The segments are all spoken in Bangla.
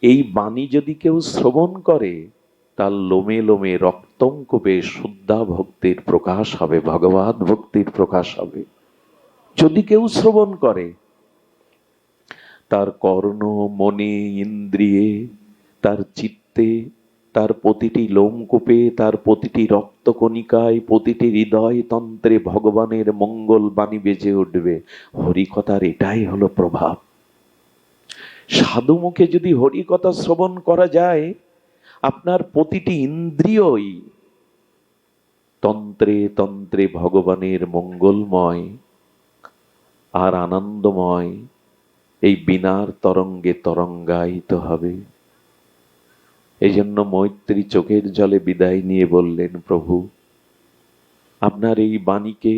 এই বাণী যদি কেউ শ্রবণ করে, তার লোমে লোমে রক্তঙ্কবে শুদ্ধা ভক্তির প্রকাশ হবে, ভগবত ভক্তির প্রকাশ হবে। যদি কেউ শ্রবণ করে, তার কর্ণ, মনে, ইন্দ্রিয়ে, তার চিত্তে, তার প্রতিটি লোমকূপে, তার প্রতিটি রক্তকণিকায়, প্রতিটি হৃদয় তন্ত্রে ভগবানের মঙ্গল বাণী বেজে উঠবে। হরিকথার এটাই হলো প্রভাব। সাধু মুখে যদি হরিকথা শ্রবণ করা যায়, আপনার প্রতিটি ইন্দ্রিয়ই তন্ত্রে তন্ত্রে ভগবানের মঙ্গলময় আর আনন্দময় এই বীণার তরঙ্গে তরঙ্গায়িত হবে। এই জন্য মৈত্রী চোখের জলে বিদায় নিয়ে বললেন, প্রভু, আপনার এই বাণীকে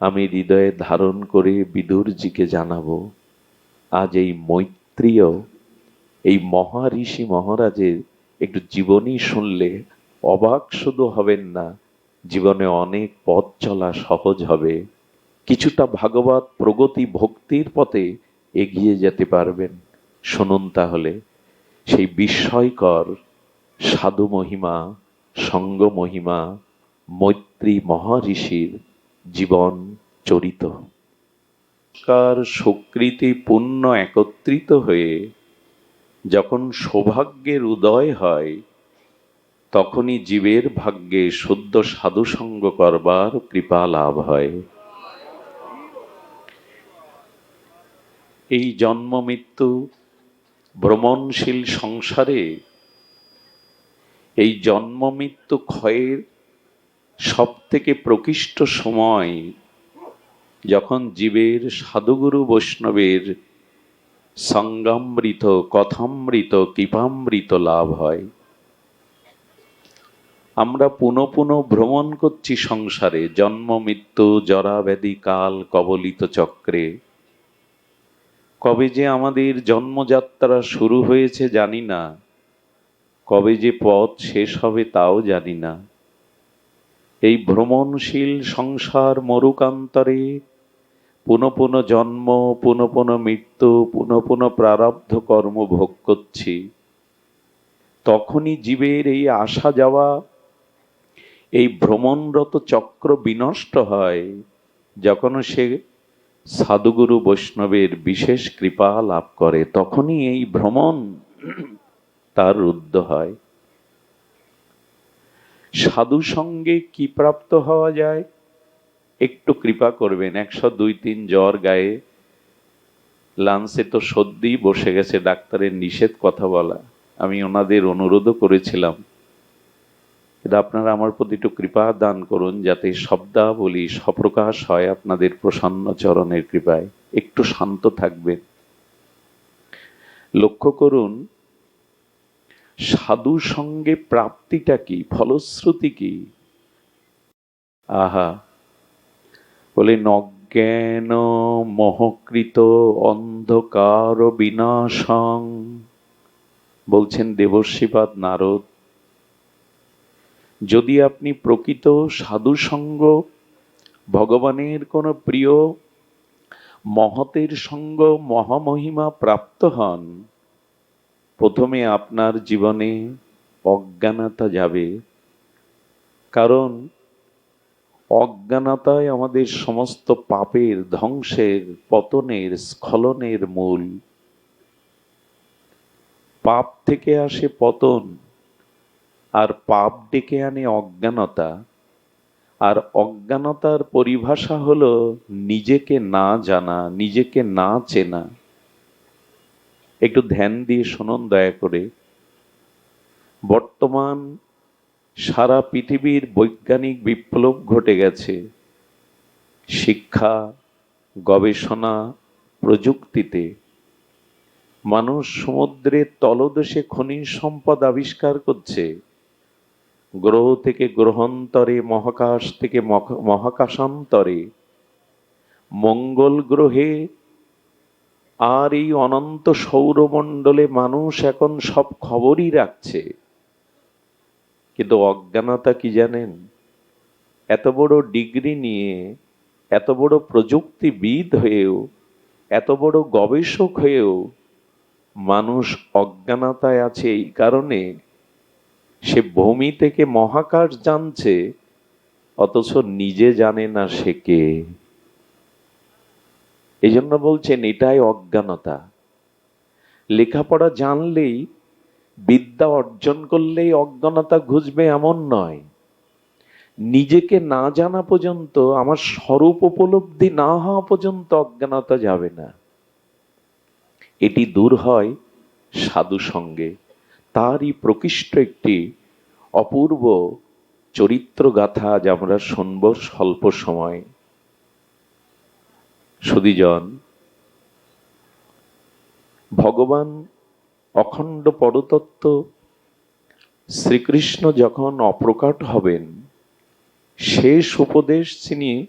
আমি হৃদয়ে ধারণ করে বিদুরজিকে জানাবো। আজ এই মৈত্রীয়, এই মহাঋষি মহারাজের একটু জীবনী শুনলে অবাক শুধু হবেন না, জীবনে অনেক পথ চলা সহজ হবে। কিছুটা ভাগবত প্রগতি ভক্তির পথে এগিয়ে যেতে পারবেন। শুনুন তাহলে সেই বিস্ময়কর সাধু মহিমা, সঙ্গ মহিমা, মৈত্রী মহাঋষির জীবন চরিত। কার সুকৃতি পুণ্য একত্রিত হয়ে যখন সৌভাগ্যের উদয় হয়, তখনই জীবের ভাগ্যে শুদ্ধ সাধুসঙ্গ করবার কৃপা লাভ হয়। এই জন্ম মৃত্যু ভ্রমণশীল সংসারে এই জন্ম মৃত্যু ক্ষয়ের সব থেকে প্রকৃষ্ট সময় যখন জীবের সাধুগুরু বৈষ্ণবের সঙ্গামৃত, কথামৃত, কৃপামৃত লাভ হয়। আমরা পুনঃ পুনঃ ভ্রমণ করছি সংসারে, জন্ম মৃত্যু জরা ব্যাধি কাল কবলিত চক্রে। কবে যে আমাদের জন্মযাত্রা শুরু হয়েছে জানি না, কবে যে পথ শেষ হবে তাও জানি না। এই ভ্রমণশীল সংসার মরুকান্তরে পুনঃ পুনঃ জন্ম, পুনঃ পুনঃ মৃত্যু, পুনঃ পুনঃ প্রারব্ধ কর্ম ভোগ করছি। তখনই জীবের এই আসা যাওয়া, এই ভ্রমণরত চক্র বিনষ্ট হয় যখন সে সাধুগুরু বৈষ্ণবের বিশেষ কৃপা লাভ করে। তখনই এই ভ্রমণ তার রুদ্ধ হয়। সাধু সঙ্গে কি প্রাপ্ত হওয়া যায়? একটু কৃপা করবেন। 102-3 জ্বর গায়ে, লাঞ্চে তো সর্দি বসে গেছে, ডাক্তারের নিষেধ কথা বলা। আমি ওনাদের অনুরোধও করেছিলাম, আপনারা আমার প্রতি একটু কৃপা দান করুন যাতে শব্দাবলী সপ্রকাশ হয় আপনাদের প্রসন্ন চরণের কৃপায়। একটু শান্ত থাকবেন। লক্ষ্য করুন সাধু সঙ্গে প্রাপ্তিটা কি, ফলশ্রুতি কি? আহা, বলে নজ্ঞান মোহকৃত অন্ধকার বিনাশং, বলছেন দেবর্ষিপাদ নারদ। যদি আপনি প্রকৃত সাধু সঙ্গ, ভগবানের কোন প্রিয় মহতের সঙ্গ, মহামহিমা প্রাপ্ত হন, প্রথমে আপনার জীবনে অজ্ঞানতা যাবে। কারণ অজ্ঞানতায় আমাদের সমস্ত পাপের, ধ্বংসের, পতনের, স্খলনের মূল। পাপ থেকে আসে পতন, আর পাপ ডেকে আনে অজ্ঞানতা। আর অজ্ঞানতার পরিভাষা হলো নিজেকে না জানা, নিজেকে না চেনা। একটু ধ্যান দিয়ে শুনুন দয়া করে। বর্তমান সারা পৃথিবীর বৈজ্ঞানিক বিপ্লব ঘটে গেছে। শিক্ষা, গবেষণা, প্রযুক্তিতে মানুষ সমুদ্রের তলদেশে খনিজ সম্পদ আবিষ্কার করছে। গ্রহ থেকে গ্রহান্তরে, মহাকাশ থেকে মহাকাশান্তরে, মঙ্গল গ্রহে আর এই অনন্ত সৌরমণ্ডলে মানুষ এখন সব খবরই রাখছে। কিন্তু অজ্ঞানতা কি জানেন? এত বড় ডিগ্রি নিয়ে, এত বড় প্রযুক্তিবিদ হয়েও, এত বড় গবেষক হয়েও মানুষ অজ্ঞানতায় আছে এই কারণে সে ভূমি থেকে মহাকাশ জানছে, অথচ নিজে জানে না সে কে। এই জন্য বলছেন এটাই অজ্ঞানতা। লেখাপড়া জানলেই, বিদ্যা অর্জন করলেই অজ্ঞানতা ঘুচবে এমন নয়। নিজেকে না জানা পর্যন্ত, আমার স্বরূপ উপলব্ধি না হওয়া পর্যন্ত অজ্ঞানতা যাবে না। এটি দূর হয় সাধু সঙ্গে। তারই প্রকৃষ্ট একটি অপূর্ব চরিত্র গাথা আজ আমরা শুনব স্বল্প সময়। সুধীজন, ভগবান অখণ্ড পরতত্ত্ব শ্রীকৃষ্ণ যখন অপ্রকট হবেন, শেষ উপদেশ তিনি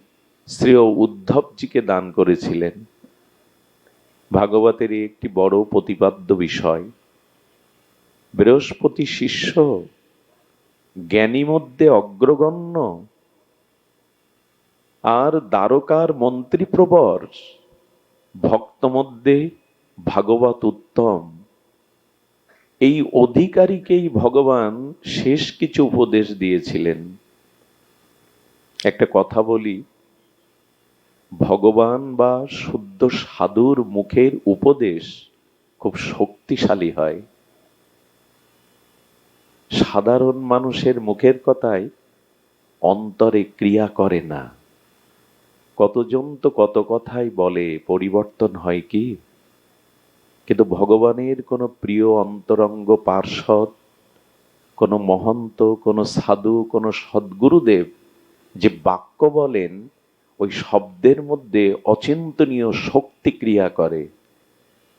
শ্রী উদ্ধবজিকে দান করেছিলেন। ভাগবতের একটি বড় প্রতিপাদ্য বিষয়। বৃহস্পতি শিষ্য, জ্ঞানী মধ্যে অগ্রগণ্য, আর দ্বারকার মন্ত্রী প্রবর, ভক্ত মধ্যে ভাগবত উত্তম। এই অধিকারীকেই ভগবান শেষ কিছু উপদেশ দিয়েছিলেন। একটা কথা বলি, ভগবান বা শুদ্ধ সাধুর মুখের উপদেশ খুব শক্তিশালী হয়। সাধারণ মানুষের মুখের কথায় অন্তরে ক্রিয়া করে না। কতজন তো কত কথাই বলে, পরিবর্তন হয় কি? কিন্তু ভগবানের কোনো প্রিয় অন্তরঙ্গ পার্ষদ, কোনো মহন্ত, কোনো সাধু, কোনো সদ্গুরুদেব যে বাক্য বলেন, ওই শব্দের মধ্যে অচিন্তনীয় শক্তি ক্রিয়া করে,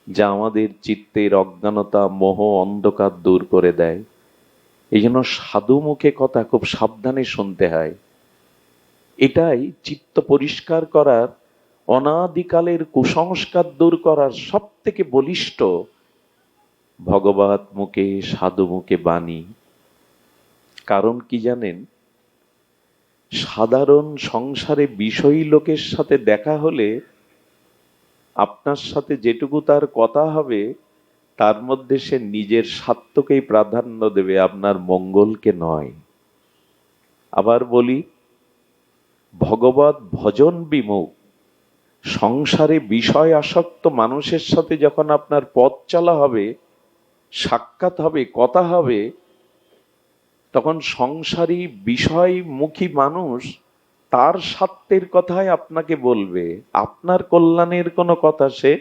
যা আমাদের চিত্তের অজ্ঞানতা, মোহ, অন্ধকার দূর করে দেয়। এই জন্য সাধু মুখে কথা খুব সাবধানে শুনতে হয়। এটাই চিত্ত পরিষ্কার করার, অনাদিকালের কুসংস্কার দূর করার সব থেকে বলিষ্ঠ ভগবত মুখে, সাধু মুখে বাণী। কারণ কি জানেন? সাধারণ সংসারে বিষয়ী লোকের সাথে দেখা হলে আপনার সাথে যেটুকু তার কথা হবে, তার মধ্যে সে নিজের স্বার্থকেই প্রাধান্য দেবে, আপনার মঙ্গলকে নয়। আবার বলি, ভগবত ভজন বিমুখ, সংসারে বিষয় আসক্ত মানুষের সাথে যখন আপনার পথ চলা হবে, সাক্ষাৎ হবে, কথা হবে, তখন সংসারী বিষয়মুখী মানুষ তার স্বার্থের কথাই আপনাকে বলবে, আপনার কল্যাণের কোনো কথা সে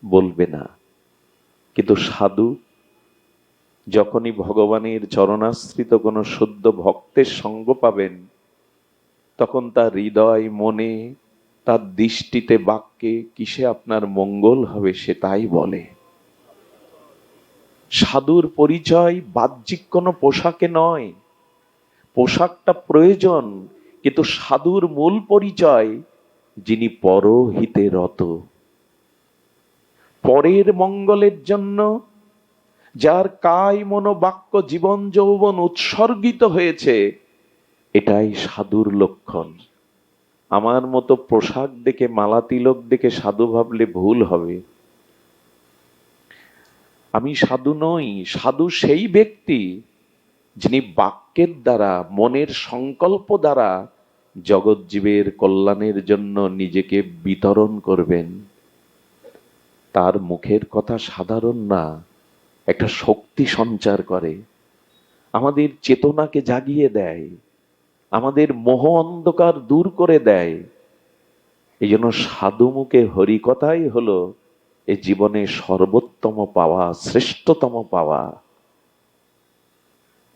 বলবে না। কিন্তু সাধু যখনই ভগবানের চরণাশ্রিত কোনো শুদ্ধ ভক্তের সঙ্গ পাবেন, তখন তার হৃদয়, মনে, তার দৃষ্টিতে, বাক্যে কিসে আপনার মঙ্গল হবে সে তাই বলে। সাধুর পরিচয় বাহ্যিক কোনো পোশাকে নয়। পোশাকটা প্রয়োজন, কিন্তু সাধুর মূল পরিচয় যিনি পরহিতে রত, পরের মঙ্গলের জন্য যার কায় মনো বাক্য জীবন যৌবন উৎসর্গিত হয়েছে, এটাই সাধুর লক্ষণ। আমার মতো পোশাক দেখে, মালা তিলক দেখে সাধু ভাবলে ভুল হবে। আমি সাধু নই। সাধু সেই ব্যক্তি যিনি বাক্যের দ্বারা, মনের সংকল্প দ্বারা জগৎ জীবের কল্যাণের জন্য নিজেকে বিতরণ করবেন। তার মুখের কথা সাধারণ না, একটা শক্তি সঞ্চার করে, আমাদের চেতনাকে জাগিয়ে দেয়, আমাদের মোহ অন্ধকার দূর করে দেয়। এই জন্য সাধু মুখে হরিকথাই হলো এ জীবনে সর্বোত্তম পাওয়া, শ্রেষ্ঠতম পাওয়া।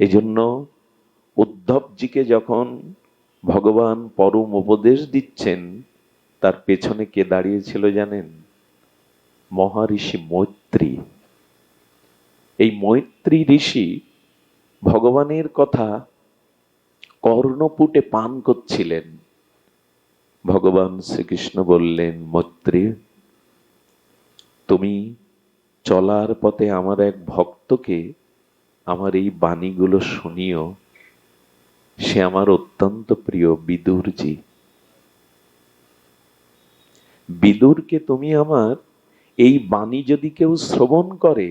এই জন্য উদ্ধবজিকে যখন ভগবান পরম উপদেশ দিচ্ছেন, তার পেছনে কে দাঁড়িয়েছিল জানেন? মহারিষি মৈত্রী। এই মৈত্রী ঋষি ভগবানের কথা কর্ণপুটে পান করছিলেন। ভগবান শ্রীকৃষ্ণ বললেন, মৈত্রী, তুমি চলার পথে আমার এক ভক্তকে আমার এই বাণীগুলো শুনিও। সে আমার অত্যন্ত প্রিয় বিদুরজি। বিদুরকে তুমি আমার এই বাণী যদি কেউ শ্রবণ করে,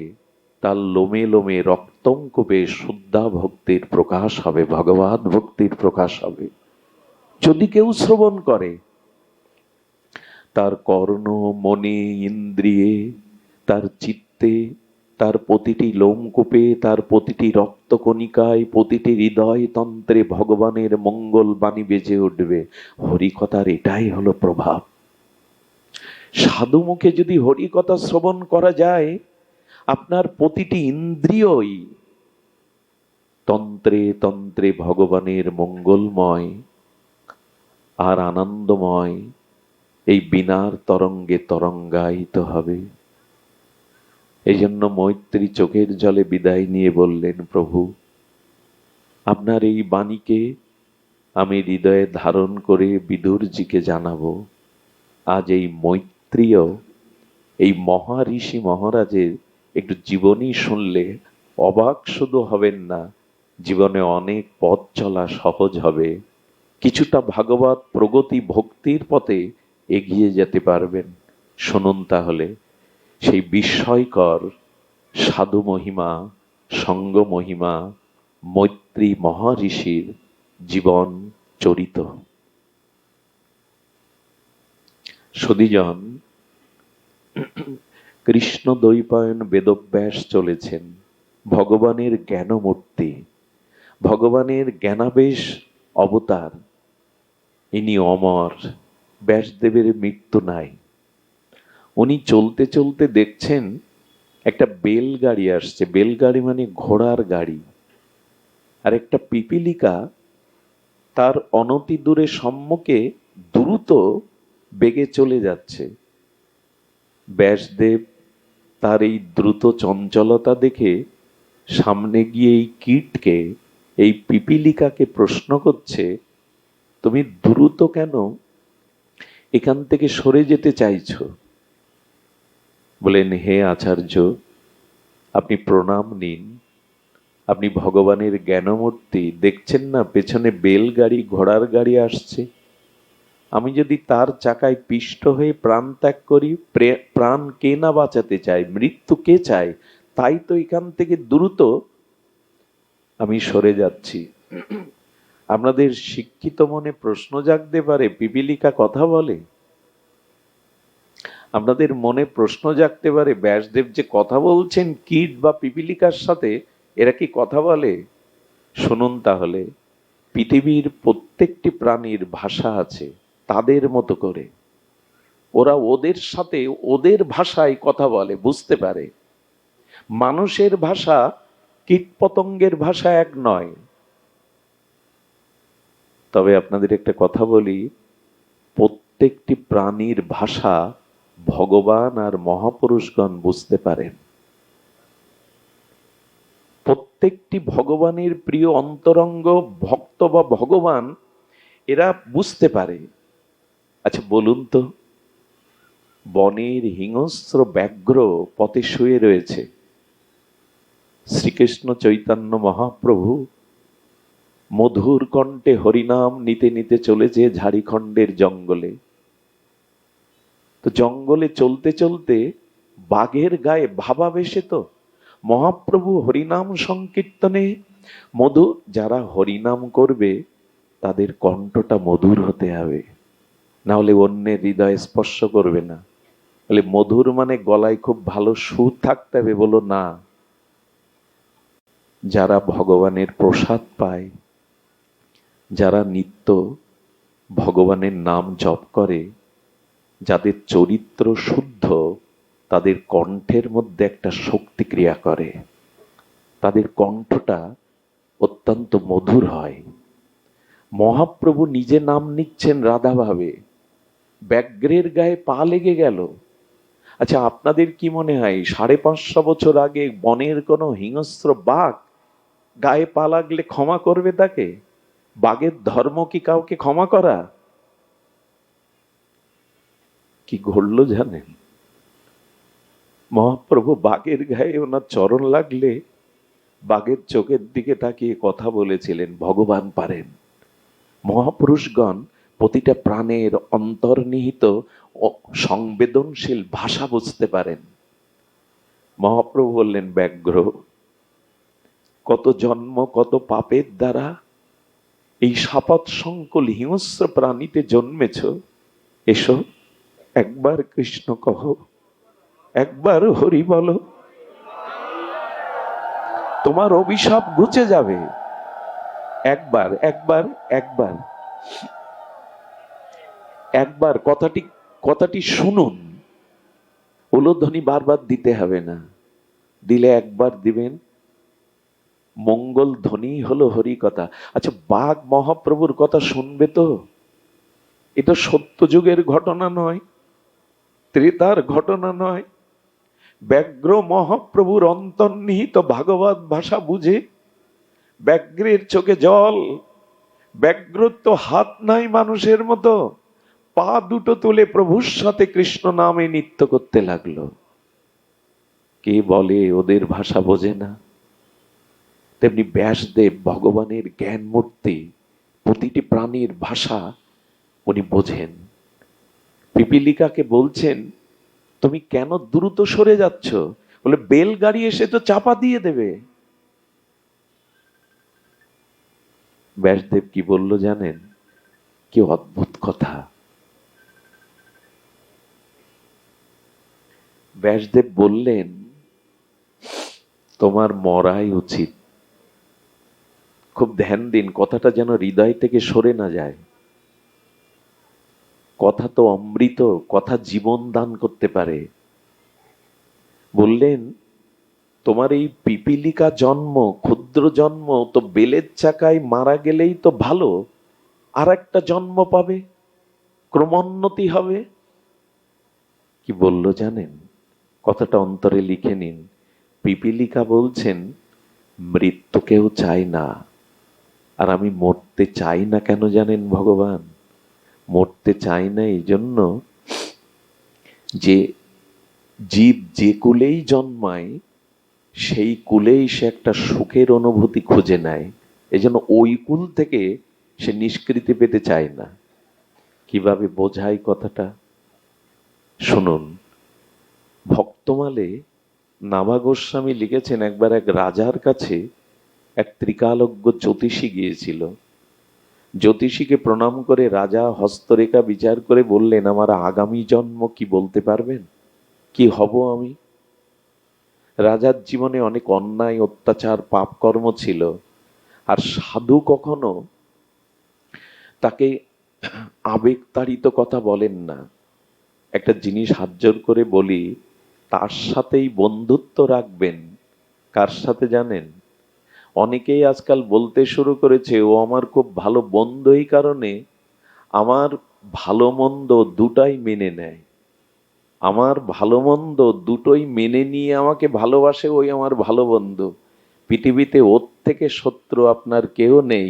তার লোমে লোমে রক্তঙ্কূপে শুদ্ধা ভক্তির প্রকাশ হবে, ভগবৎ ভক্তির প্রকাশ হবে। যদি কেউ শ্রবণ করে, তার কর্ণ, মনে, ইন্দ্রিয়ে, তার চিত্তে, তার প্রতিটি লোমকূপে, তার প্রতিটি রক্তকণিকায়, প্রতিটি হৃদয় তন্ত্রে ভগবানের মঙ্গল বাণী বেজে উঠবে। হরিকথার এটাই হলো প্রভাব। সাধু মুখে যদি হরিকথা শ্রবণ করা যায়, আপনার প্রতিটি ইন্দ্রিয়ই তন্ত্রে তন্ত্রে ভগবানের মঙ্গলময় আর আনন্দময় এই বীণার তরঙ্গে তরঙ্গায়িত হবে। এই জন্য মৈত্রী চোখের জলে বিদায় নিয়ে বললেন, প্রভু, আপনার এই বাণীকে আমি হৃদয়ে ধারণ করে বিদুরজিকে জানাবো। আজ এই মৈত্রীয়, এই মহাঋষি মহারাজের একটু জীবনী শুনলে অবাক শুধু হবেন না, জীবনে অনেক পথ চলা সহজ হবে। কিছুটা ভাগবত প্রগতি ভক্তির পথে এগিয়ে যেতে পারবেন। শুনুন তাহলে সেই বিস্ময়কর সাধু মহিমা, সঙ্গ মহিমা, মৈত্রী মহাঋষির জীবন চরিত। সদীজন, কৃষ্ণ দ্বৈপায়ন বেদব্যাস চলেছেন, ভগবানের জ্ঞানমূর্তি, ভগবানের জ্ঞানাবেশ অবতার। ইনি অমর, ব্যাসদেবের মৃত্যু নাই। উনি চলতে চলতে দেখছেন একটা বেলগাড়ি আসছে। বেলগাড়ি মানে ঘোড়ার গাড়ি। আর একটা পিপীলিকা তার অনতি দূরে সম্মুখে দ্রুত বেগে চলে যাচ্ছে। ব্যাসদেব তার এই দ্রুত চঞ্চলতা দেখে সামনে গিয়ে এই কীটকে, এই পিপীলিকাকে প্রশ্ন করছে, তুমি দ্রুত কেন এখান থেকে সরে যেতে চাইছো? বলেন, হে আচার্য, আপনি প্রণাম নিন। আপনি ভগবানের জ্ঞানমূর্তি, দেখছেন না পেছনে বেলগাড়ি, ঘোড়ার গাড়ি আসছে। আমি যদি তার চাকায় পিষ্ট হয়ে প্রাণ ত্যাগ করি, প্রাণ কে না বাঁচাতে চায়, মৃত্যু কে চায়? তাই তো এখান থেকে দ্রুত আমি সরে যাচ্ছি। আপনাদের শিক্ষিত মনে প্রশ্ন জাগতে পারে, পিপীলিকা কথা বলে? আপনাদের মনে প্রশ্ন জাগতে পারে, ব্যাসদেব যে কথা বলছেন কীট বা পিপীলিকার সাথে, এরা কি কথা বলে? শুনুন তাহলে, পৃথিবীর প্রত্যেকটি প্রাণীর ভাষা আছে তাদের মতো করে। ওরা ওদের সাথে ওদের ভাষায় কথা বলে, বুঝতে পারে। মানুষের ভাষা কীটপতঙ্গের ভাষা এক নয়। তবে আপনাদের একটা কথা বলি, প্রত্যেকটি প্রাণীর ভাষা ভগবান আর মহাপুরুষগণ বুঝতে পারেন। প্রত্যেকটি ভগবানের প্রিয় অন্তরঙ্গ ভক্ত বা ভগবান এরা বুঝতে পারে। আচ্ছা বলুন তো, বনের হিংস্র ব্যাঘ্র পথে শুয়ে রয়েছে, শ্রীকৃষ্ণ চৈতন্য মহাপ্রভু মধুর কণ্ঠে হরিনাম নিতে নিতে চলেছে ঝাড়িখণ্ডের জঙ্গলে। তো জঙ্গলে চলতে চলতে বাঘের গায়ে ভাবাবেশে তো মহাপ্রভু হরিনাম সংকীর্তনে মধু, যারা হরিনাম করবে তাদের কণ্ঠটা মধুর হতে হবে, না হলে অন্যের হৃদয় স্পর্শ করবে না। বলে মধুর মানে গলায় খুব ভালো সুর থাকতে হবে? বলো না। যারা ভগবানের প্রসাদ পায়, যারা নিত্য ভগবানের নাম জপ করে, যাদের চরিত্র শুদ্ধ, তাদের কণ্ঠের মধ্যে একটা শক্তি ক্রিয়া করে, তাদের কণ্ঠটা অত্যন্ত মধুর হয়। মহাপ্রভু নিজে নাম নিচ্ছেন রাধা ভাবে, ব্যাঘ্রের গায়ে পা লেগে গেল। আচ্ছা আপনাদের কি মনে হয় 550 বছর আগে বনের কোনো হিংস্র বাঘ গায়ে পা লাগলে ক্ষমা করবে তাকে? বাঘের ধর্ম কি কাউকে ক্ষমা করা? কি ঘটলো জানেন? মহাপ্রভু বাঘের গায়ে ওনার চরণ লাগলে বাঘের চোখের দিকে তাকিয়ে কথা বলেছিলেন, ভগবান পারেন। মহাপুরুষগণ প্রতিটা প্রাণের অন্তর্নিহিত সংবেদনশীল ভাষা বুঝতে পারেন। মহাপ্রভু বললেন, ব্যাঘ্র, কত জন্ম কত পাপের দ্বারা এই সাপাত সংকুল হিংস্র প্রাণীতে জন্মেছ, এসো একবার কৃষ্ণ কহ, একবার হরি বলো, তোমার অভিশাপ ঘুচে যাবে। একবার একবার একবার একবার কথাটি কথাটি শুনুন। উলুধ্বনি বারবার দিতে হবে না, দিলে একবার দিবেন। মঙ্গল ধ্বনি হলো হরি কথা। আচ্ছা, বাঘ মহাপ্রভুর কথা শুনবে তো? এটা সত্য যুগের ঘটনা নয়, ত্রেতার ঘটনা নয়। ব্যাঘ্র মহাপ্রভুর অন্তর্নিহিত ভাগবত ভাষা বুঝে, ব্যাঘ্রের চোখে জল, ব্যাঘ্র তো হাত নাই মানুষের মতো, পা দুটো তুলে প্রভুর সাথে কৃষ্ণ নামে নৃত্য করতে লাগলো। কে বলে ওদের ভাষা বোঝে না? তেমনি ব্যাসদেব ভগবানের জ্ঞান মূর্তি, প্রতিটি প্রাণীর ভাষা উনি বোঝেন। পিপিলিকাকে বলছেন, তুমি কেন দ্রুত সরে যাচ্ছ? বলে, বেলগাড়ি এসে তো চাপা দিয়ে দেবে। ব্যাসদেব কি বলল জানেন? কি অদ্ভুত কথা! ব্যাসদেব বললেন, তোমার মরাই উচিত। খুব ধ্যান দিন, কথাটা যেন হৃদয় থেকে সরে না যায়। কথা তো অমৃত, কথা জীবন দান করতে পারে। বললেন, তোমার এই পিপিলিকা জন্ম, ক্ষুদ্র জন্ম তো বেলের চাকায় মারা গেলেই তো ভালো, আর একটা জন্ম পাবে, ক্রমোন্নতি হবে। কি বলল জানেন? কথাটা অন্তরে লিখে নিন। পিপিলিকা বলছেন, মৃত্যু কেউ চায় না, আর আমি মরতে চাই না কেন জানেন ভগবান? মরতে চাই না এই জন্য যে জীব যে কুলেই জন্মায় সেই কুলেই সে একটা সুখের অনুভূতি খুঁজে নেয়। এই জন্য ওই কুল থেকে সে নিষ্কৃতি পেতে চায় না। কিভাবে বোঝাই কথাটা শুনুন। ভক্তমালে নাভা গোস্বামী লিখেছেন, একবার এক রাজার কাছে এক ত্রিকালজ্ঞ জ্যোতিষী গিয়েছিল। জ্যোতিষীকে প্রণাম করে রাজা হস্তরেখা বিচার করে বললেন, আমার আগামী জন্ম কি বলতে পারবেন? কি হব আমি? রাজার জীবনে অনেক অন্যায় অত্যাচার পাপ কর্ম ছিল, আর সাধু কখনো তাকে আবেগতাড়িত কথা বলেন না। একটা জিনিস হাত জোর করে বলি, তার সাথেই বন্ধুত্ব রাখবেন। কার সাথে জানেন? অনেকেই আজকাল বলতে শুরু করেছে, ও আমার খুব ভালো বন্ধু, এই কারণে আমার ভালো মন্দ দুটাই মেনে নেয়। আমার ভালো মন্দ দুটোই মেনে নিয়ে আমাকে ভালোবাসে, ওই আমার ভালো বন্ধু। পৃথিবীতে ওর থেকে শত্রু আপনার কেউ নেই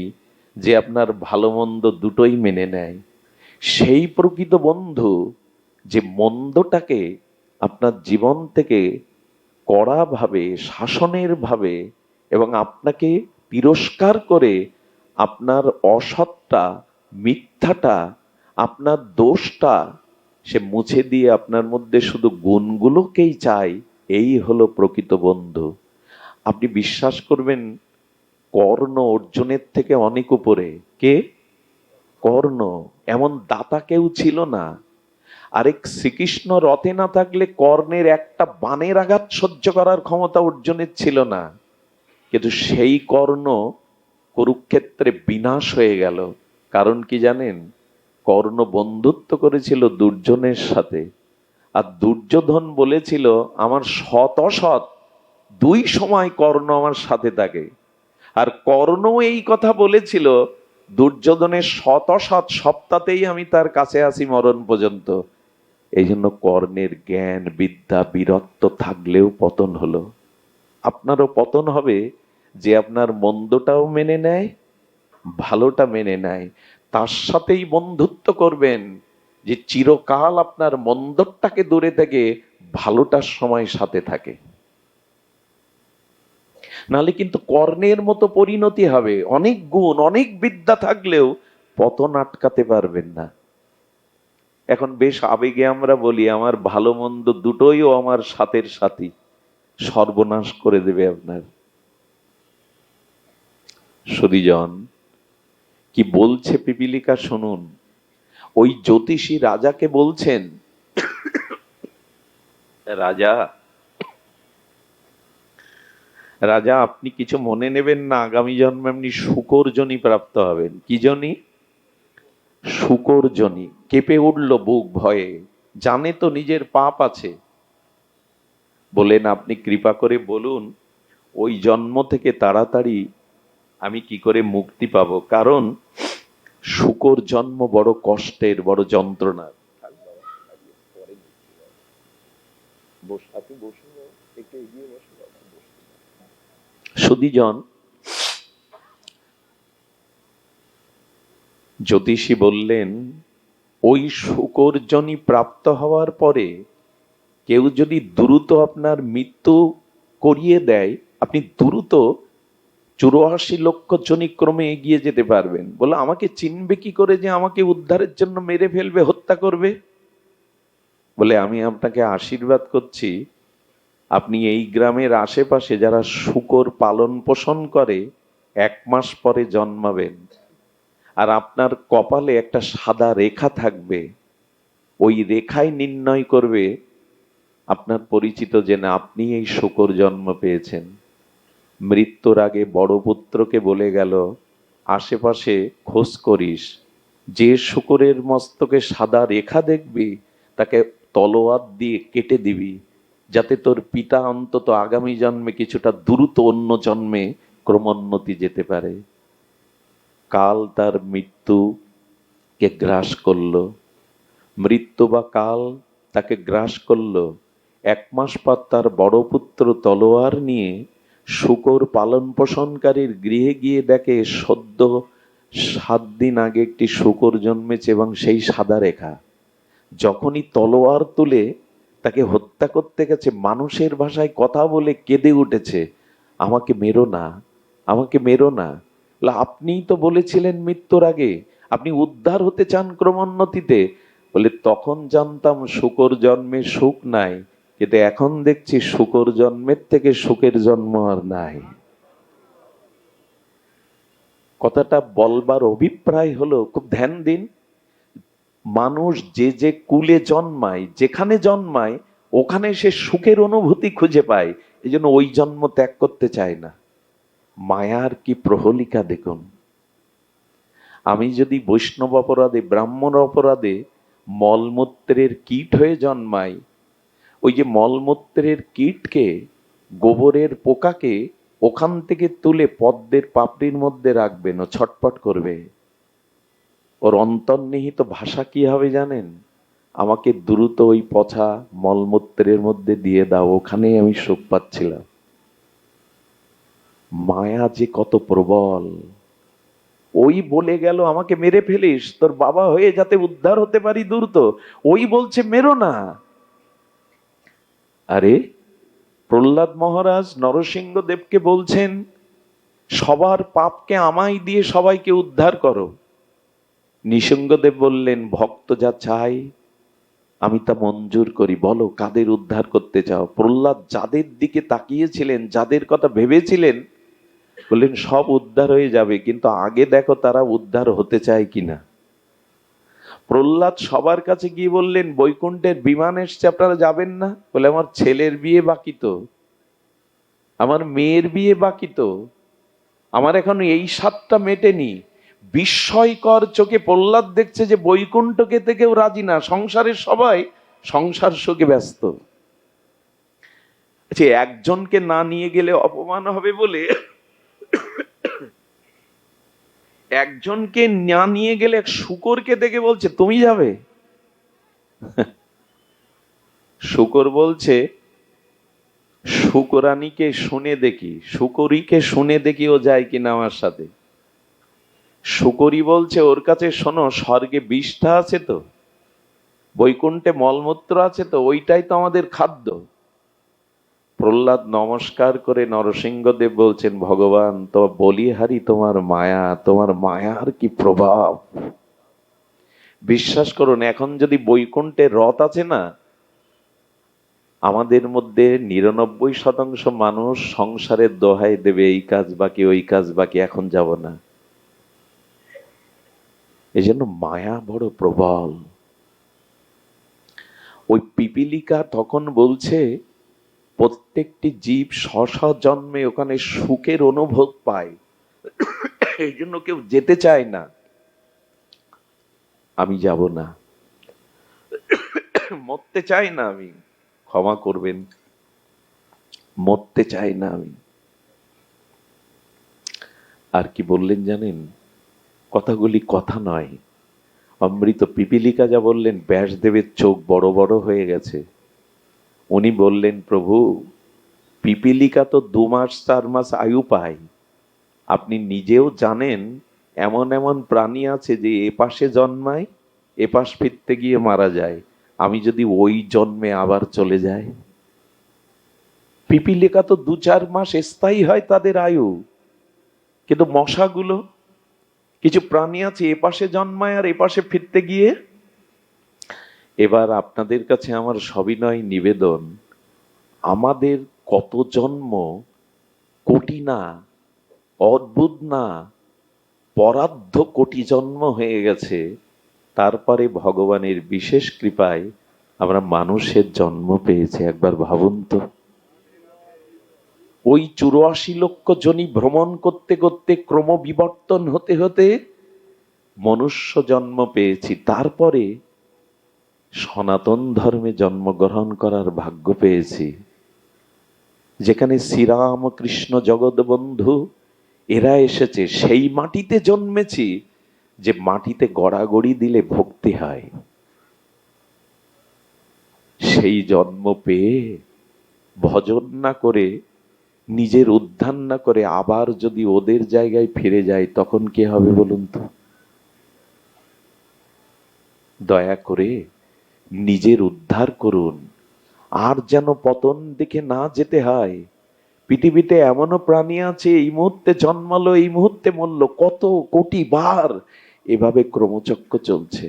যে আপনার ভালো মন্দ দুটোই মেনে নেয়। সেই প্রকৃত বন্ধু যে মন্দটাকে আপনার জীবন থেকে কড়াভাবে, শাসনের ভাবে এবং আপনাকে তিরস্কার করে আপনার অসৎটা, মিথ্যাটা, আপনার দোষটা সে মুছে দিয়ে আপনার মধ্যে শুধু গুণগুলোকেই চায়, এই হলো প্রকৃত বন্ধু। আপনি বিশ্বাস করবেন, কর্ণ অর্জুনের থেকে অনেক উপরে। কে? কর্ণ। এমন দাতা কেউ ছিল না। আরেক শ্রীকৃষ্ণ রথে না থাকলে কর্ণের একটা বাণের আঘাত সহ্য করার ক্ষমতা অর্জুনের ছিল না। কিন্তু সেই কর্ণ কুরুক্ষেত্রে বিনাশ হয়ে গেল। কারণ কি জানেন? কর্ণ বন্ধুত্ব করেছিল দুর্যোধনের সাথে, আর দুর্যোধন বলেছিল, আমার সৎ অসৎ দুই সময় কর্ণ আমার সাথে থাকে। আর কর্ণ এই কথা বলেছিল, দুর্যোধনের সৎ অসৎ সপ্তাহতেই আমি তার কাছে আসি মরণ পর্যন্ত। এই জন্য কর্ণের জ্ঞান বিদ্যা বীরত্ব থাকলেও পতন হলো। আপনারও পতন হবে যে আপনার মন্দটাও মেনে নেয়, ভালোটা মেনে নেয়। তার সাথেই বন্ধুত্ব করবেন যে চিরকাল আপনার মন্দটাকে দূরে থেকে ভালোটার সময় সাথে থাকে। নালে কিন্তু কর্ণের মতো পরিণতি হবে। অনেক গুণ অনেক বিদ্যা থাকলেও পতন আটকাতে পারবেন না। এখন বেশ আবেগে আমরা বলি আমার ভালো মন্দ দুটোইও আমার সাথের সাথী, সর্বনাশ করে দেবে আপনার। সুধীজন, কি বলছে পিপীলিকা শুনুন। ওই জ্যোতিষী রাজাকে বলছেন, রাজা রাজা আপনি কিছু মনে নেবেন না, আগামী জন্মে আপনি শূকর যোনি প্রাপ্ত হবেন। কি যোনি? শূকর যোনি। কেঁপে উঠল বুক ভয়ে, জানে তো নিজের পাপ আছে। বলেন আপনি কৃপা করে বলুন ওই জন্ম থেকে তাড়াতাড়ি আমি কি করে মুক্তি পাবো, কারণ শূকর জন্ম বড় কষ্টের, বড় যন্ত্রণার। সুধীজন, জ্যোতিষী বললেন ওই শূকর যোনি প্রাপ্ত হওয়ার পরে কেউ যদি দ্রুত আপনার মৃত্যু করিয়ে দেয়, আপনি দ্রুত 84 লক্ষ যোনি ক্রমে এগিয়ে যেতে পারবেন। বলে আমাকে চিনবে কি করে যে আমাকে উদ্ধারের জন্য মেরে ফেলবে, হত্যা করবে? বলে আমি আপনাকে আশীর্বাদ করছি, আপনি এই গ্রামের আশেপাশে যারা শূকর পালন পোষণ করে 1 মাস পরে জন্মাবেন, আর আপনার কপালে একটা সাদা রেখা থাকবে, ওই রেখাই নির্ণয় করবে আপনার পরিচিত যে না আপনি এই শূকর জন্ম পেয়েছেন। মৃত্যুর আগে বড় পুত্রকে বলে গেল আশেপাশে খোঁজ করিস, যে শূকরের মস্তকে সাদা রেখা দেখবি তাকে তলোয়ার দিয়ে কেটে দিবি, যাতে তোর পিতা অন্তত আগামী জন্মে কিছুটা দ্রুত অন্য জন্মে ক্রমোন্নতি যেতে পারে। কাল তার মৃত্যুকে গ্রাস করলো, মৃত্যু বা কাল তাকে গ্রাস করলো। 1 মাস পর তার বড় পুত্র তলোয়ার নিয়ে শূকর পালন পোষণকারীর গৃহে গিয়ে দেখে সদ্য 7 দিন আগে একটি শূকর জন্মেছে এবং সেই সাদা রেখা। যখনই তলোয়ার তুলে তাকে হত্যা করতে গেছে, মানুষের ভাষায় কথা বলে কেঁদে উঠেছে, আমাকে মেরো না, আমাকে মেরো না। আপনিই তো বলেছিলেন মৃত্যুর আগে আপনি উদ্ধার হতে চান ক্রমোন্নতিতে। বলে তখন জানতাম শূকর জন্মে সুখ নাই, কিন্তু এখন দেখছি শূকর জন্মের থেকে সুখের জন্ম আর নাই। কথাটা বলবার অভিপ্রায় হলো, খুব ধ্যান দিন, মানুষ যে যে কুলে জন্মায়, যেখানে জন্মায় ওখানে সে সুখের অনুভূতি খুঁজে পায়, এই জন্য ওই জন্ম ত্যাগ করতে চায় না। মায়ার কি প্রহলিকা দেখুন। আমি যদি বৈষ্ণব অপরাধে, ব্রাহ্মণ অপরাধে মলমূত্রের কীট হয়ে জন্মাই, ওই যে মলমূত্রের কীটকে, গোবরের পোকাকে ওখান থেকে তুলে পদ্মের পাপড়ির মধ্যে রাখবেন, ও ছটপট করবে। ওর অন্তর্নিহিত ভাষা কি হবে জানেন? আমাকে দ্রুত ওই পচা মলমূত্রের মধ্যে দিয়ে দাও, ওখানেই আমি সুখ পাচ্ছিলাম। মায়া যে কত প্রবল। ওই বলে গেল আমাকে মেরে ফেলিস, তোর বাবা হয়ে যাতে উদ্ধার হতে পারি দ্রুত, ওই বলছে মেরো না। আরে প্রহ্লাদ মহারাজ নরসিংহ দেবকে বলছেন সবার পাপকে আমায় দিয়ে সবাইকে উদ্ধার করো। নৃসিংহদেব বললেন ভক্ত যা চাই আমি তা মঞ্জুর করি, বলো কাদের উদ্ধার করতে চাও। প্রহ্লাদ যাদের দিকে তাকিয়েছিলেন, যাদের কথা ভেবেছিলেন, বললেন সব উদ্ধার হয়ে যাবে, কিন্তু আগে দেখো তারা উদ্ধার হতে চায় কিনা। প্রহ্লাদ সবার কাছে গিয়ে বললেন বৈকুণ্ঠের বিমান এসছে, আপনারা যাবেন না? বলে আমার ছেলের বিয়ে বাকি তো, আমার মেয়ের বিয়ে বাকি তো, আমার এখন এই স্বাদটা মেটেনি। বিস্ময়কর চোখে প্রহ্লাদ দেখছে যে বৈকুণ্ঠ খেতে কেউ রাজি না, সংসারের সবাই সংসার সুখে ব্যস্ত। আচ্ছা, একজনকে না নিয়ে গেলে অপমান হবে বলে একজনকে না নিয়ে গেলে এক শূকরকে দেখে বলছে তুমি যাবে। শূকর বলছে শুকরানীকে শুনে দেখি, শুকরীকে শুনে দেখি ও যায় কিনা আমার সাথে। শুকরী বলছে ওর কাছে শোনো, স্বর্গে বিষ্ঠা আছে তো, বৈকুণ্ঠে মলমূত্র আছে তো, ওইটাই তো আমাদের খাদ্য। প্রহ্লাদ নমস্কার করে নরসিংহদেব বলছেন ভগবান তো বলিহারি তোমার মায়া, তোমার মায়ার কি প্রভাব। বিশ্বাস করুন, এখন যদি বৈকুণ্ঠের রথ আছে না, আমাদের মধ্যে 99% মানুষ সংসারের দোহাই দেবে, এই কাজ বাকি, ওই কাজ বাকি, এখন যাব না। এই জন্য মায়া বড় প্রবল। ওই পিপীলিকা তখন বলছে প্রত্যেকটি জীব স্ব জন্মে ওখানে সুখের অনুভব পায়, এই জন্য কেউ যেতে চায় না। আমি যাব না, মরতে চাই না আমি, ক্ষমা করবেন, মরতে চাই না আমি। আর কি বললেন জানেন? কথাগুলি কথা নয়, অমৃত পিপীলিকা যা বললেন, ব্যাসদেবের চোখ বড় বড় হয়ে গেছে। উনি বললেন, প্রভু, পিপীলিকা তো 2 মাস 4 মাস আয়ু পায়, আপনি নিজেও জানেন এমন এমন প্রাণী আছে যে এপাশে জন্মায়, এপাশ ফিরতে গিয়ে মারা যায়। আমি যদি ওই জন্মে আবার চলে যাই, পিপীলিকা তো 2-4 মাস স্থায়ী হয় তাদের আয়ু, কিন্তু মশাগুলো, কিছু প্রাণী আছে এপাশে জন্মায় আর এপাশে ফিরতে গিয়ে। এবার আপনাদের কাছে আমার সবিনয় নিবেদন, আমাদের কত জন্ম, কোটি না, অদ্ভুত না, পরার্ধ কোটি জন্ম হয়ে গেছে, তারপরে ভগবানের বিশেষ কৃপায় আমরা মানুষের জন্ম পেয়েছি। একবার ভাবুন তো, ওই 84 লক্ষ জনি ভ্রমণ করতে করতে ক্রমবিবর্তন হতে হতে মনুষ্য জন্ম পেয়েছি, তারপরে সনাতন ধর্মে জন্মগ্রহণ করার ভাগ্য পেয়েছি, যেখানে শ্রীরাম কৃষ্ণ জগৎবন্ধু এরা এসেছে। সেই মাটিতে জন্মেছি যে মাটিতে গড়াগড়ি দিলে ভক্তি হয়। সেই জন্ম পেয়ে ভজন না করে, নিজের উদ্ধার না করে আবার যদি ওদের জায়গায় ফিরে যায়, তখন কি হবে বলুন তো? দয়া করে নিজের উদ্ধার করুন, আর যেন পতন দিকে না যেতে হয়। পৃথিবীতে এমনও প্রাণী আছে এই মুহূর্তে জন্মালো, এই মুহূর্তে মরল, কত কোটি বার এভাবে ক্রমচক্র চলছে।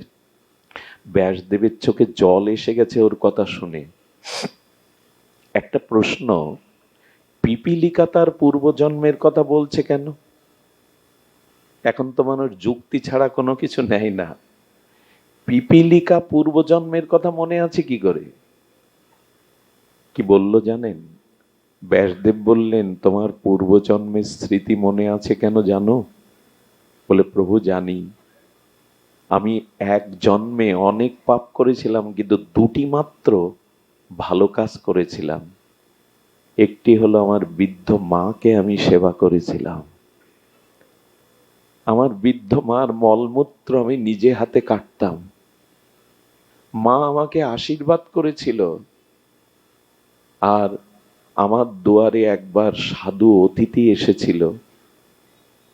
ব্যাসদেবের চোখে জল এসে গেছে ওর কথা শুনে। একটা প্রশ্ন, পিপীলিকা তার পূর্বজন্মের কথা বলছে কেন? এখন তো মানুষ যুক্তি ছাড়া কোনো কিছু নেয় না। পিপীলিকা পূর্বজন্মের কথা মনে আছে কি করে? কি বলল জানেন? ব্যাসদেব বললেন, তোমার পূর্বজন্মের স্মৃতি মনে আছে কেন জানো? বলে, প্রভু জানি, আমি এক জন্মে অনেক পাপ করেছিলাম, কিন্তু 2টি মাত্র ভালো কাজ করেছিলাম। একটি হলো আমার বৃদ্ধ মাকে আমি সেবা করেছিলাম। আমার বৃদ্ধ মার মলমূত্র আমি নিজে হাতে কাটতাম। মা আমাকে আশীর্বাদ করেছিল। আর আমার দুয়ারে একবার সাধু অতিথি এসেছিল,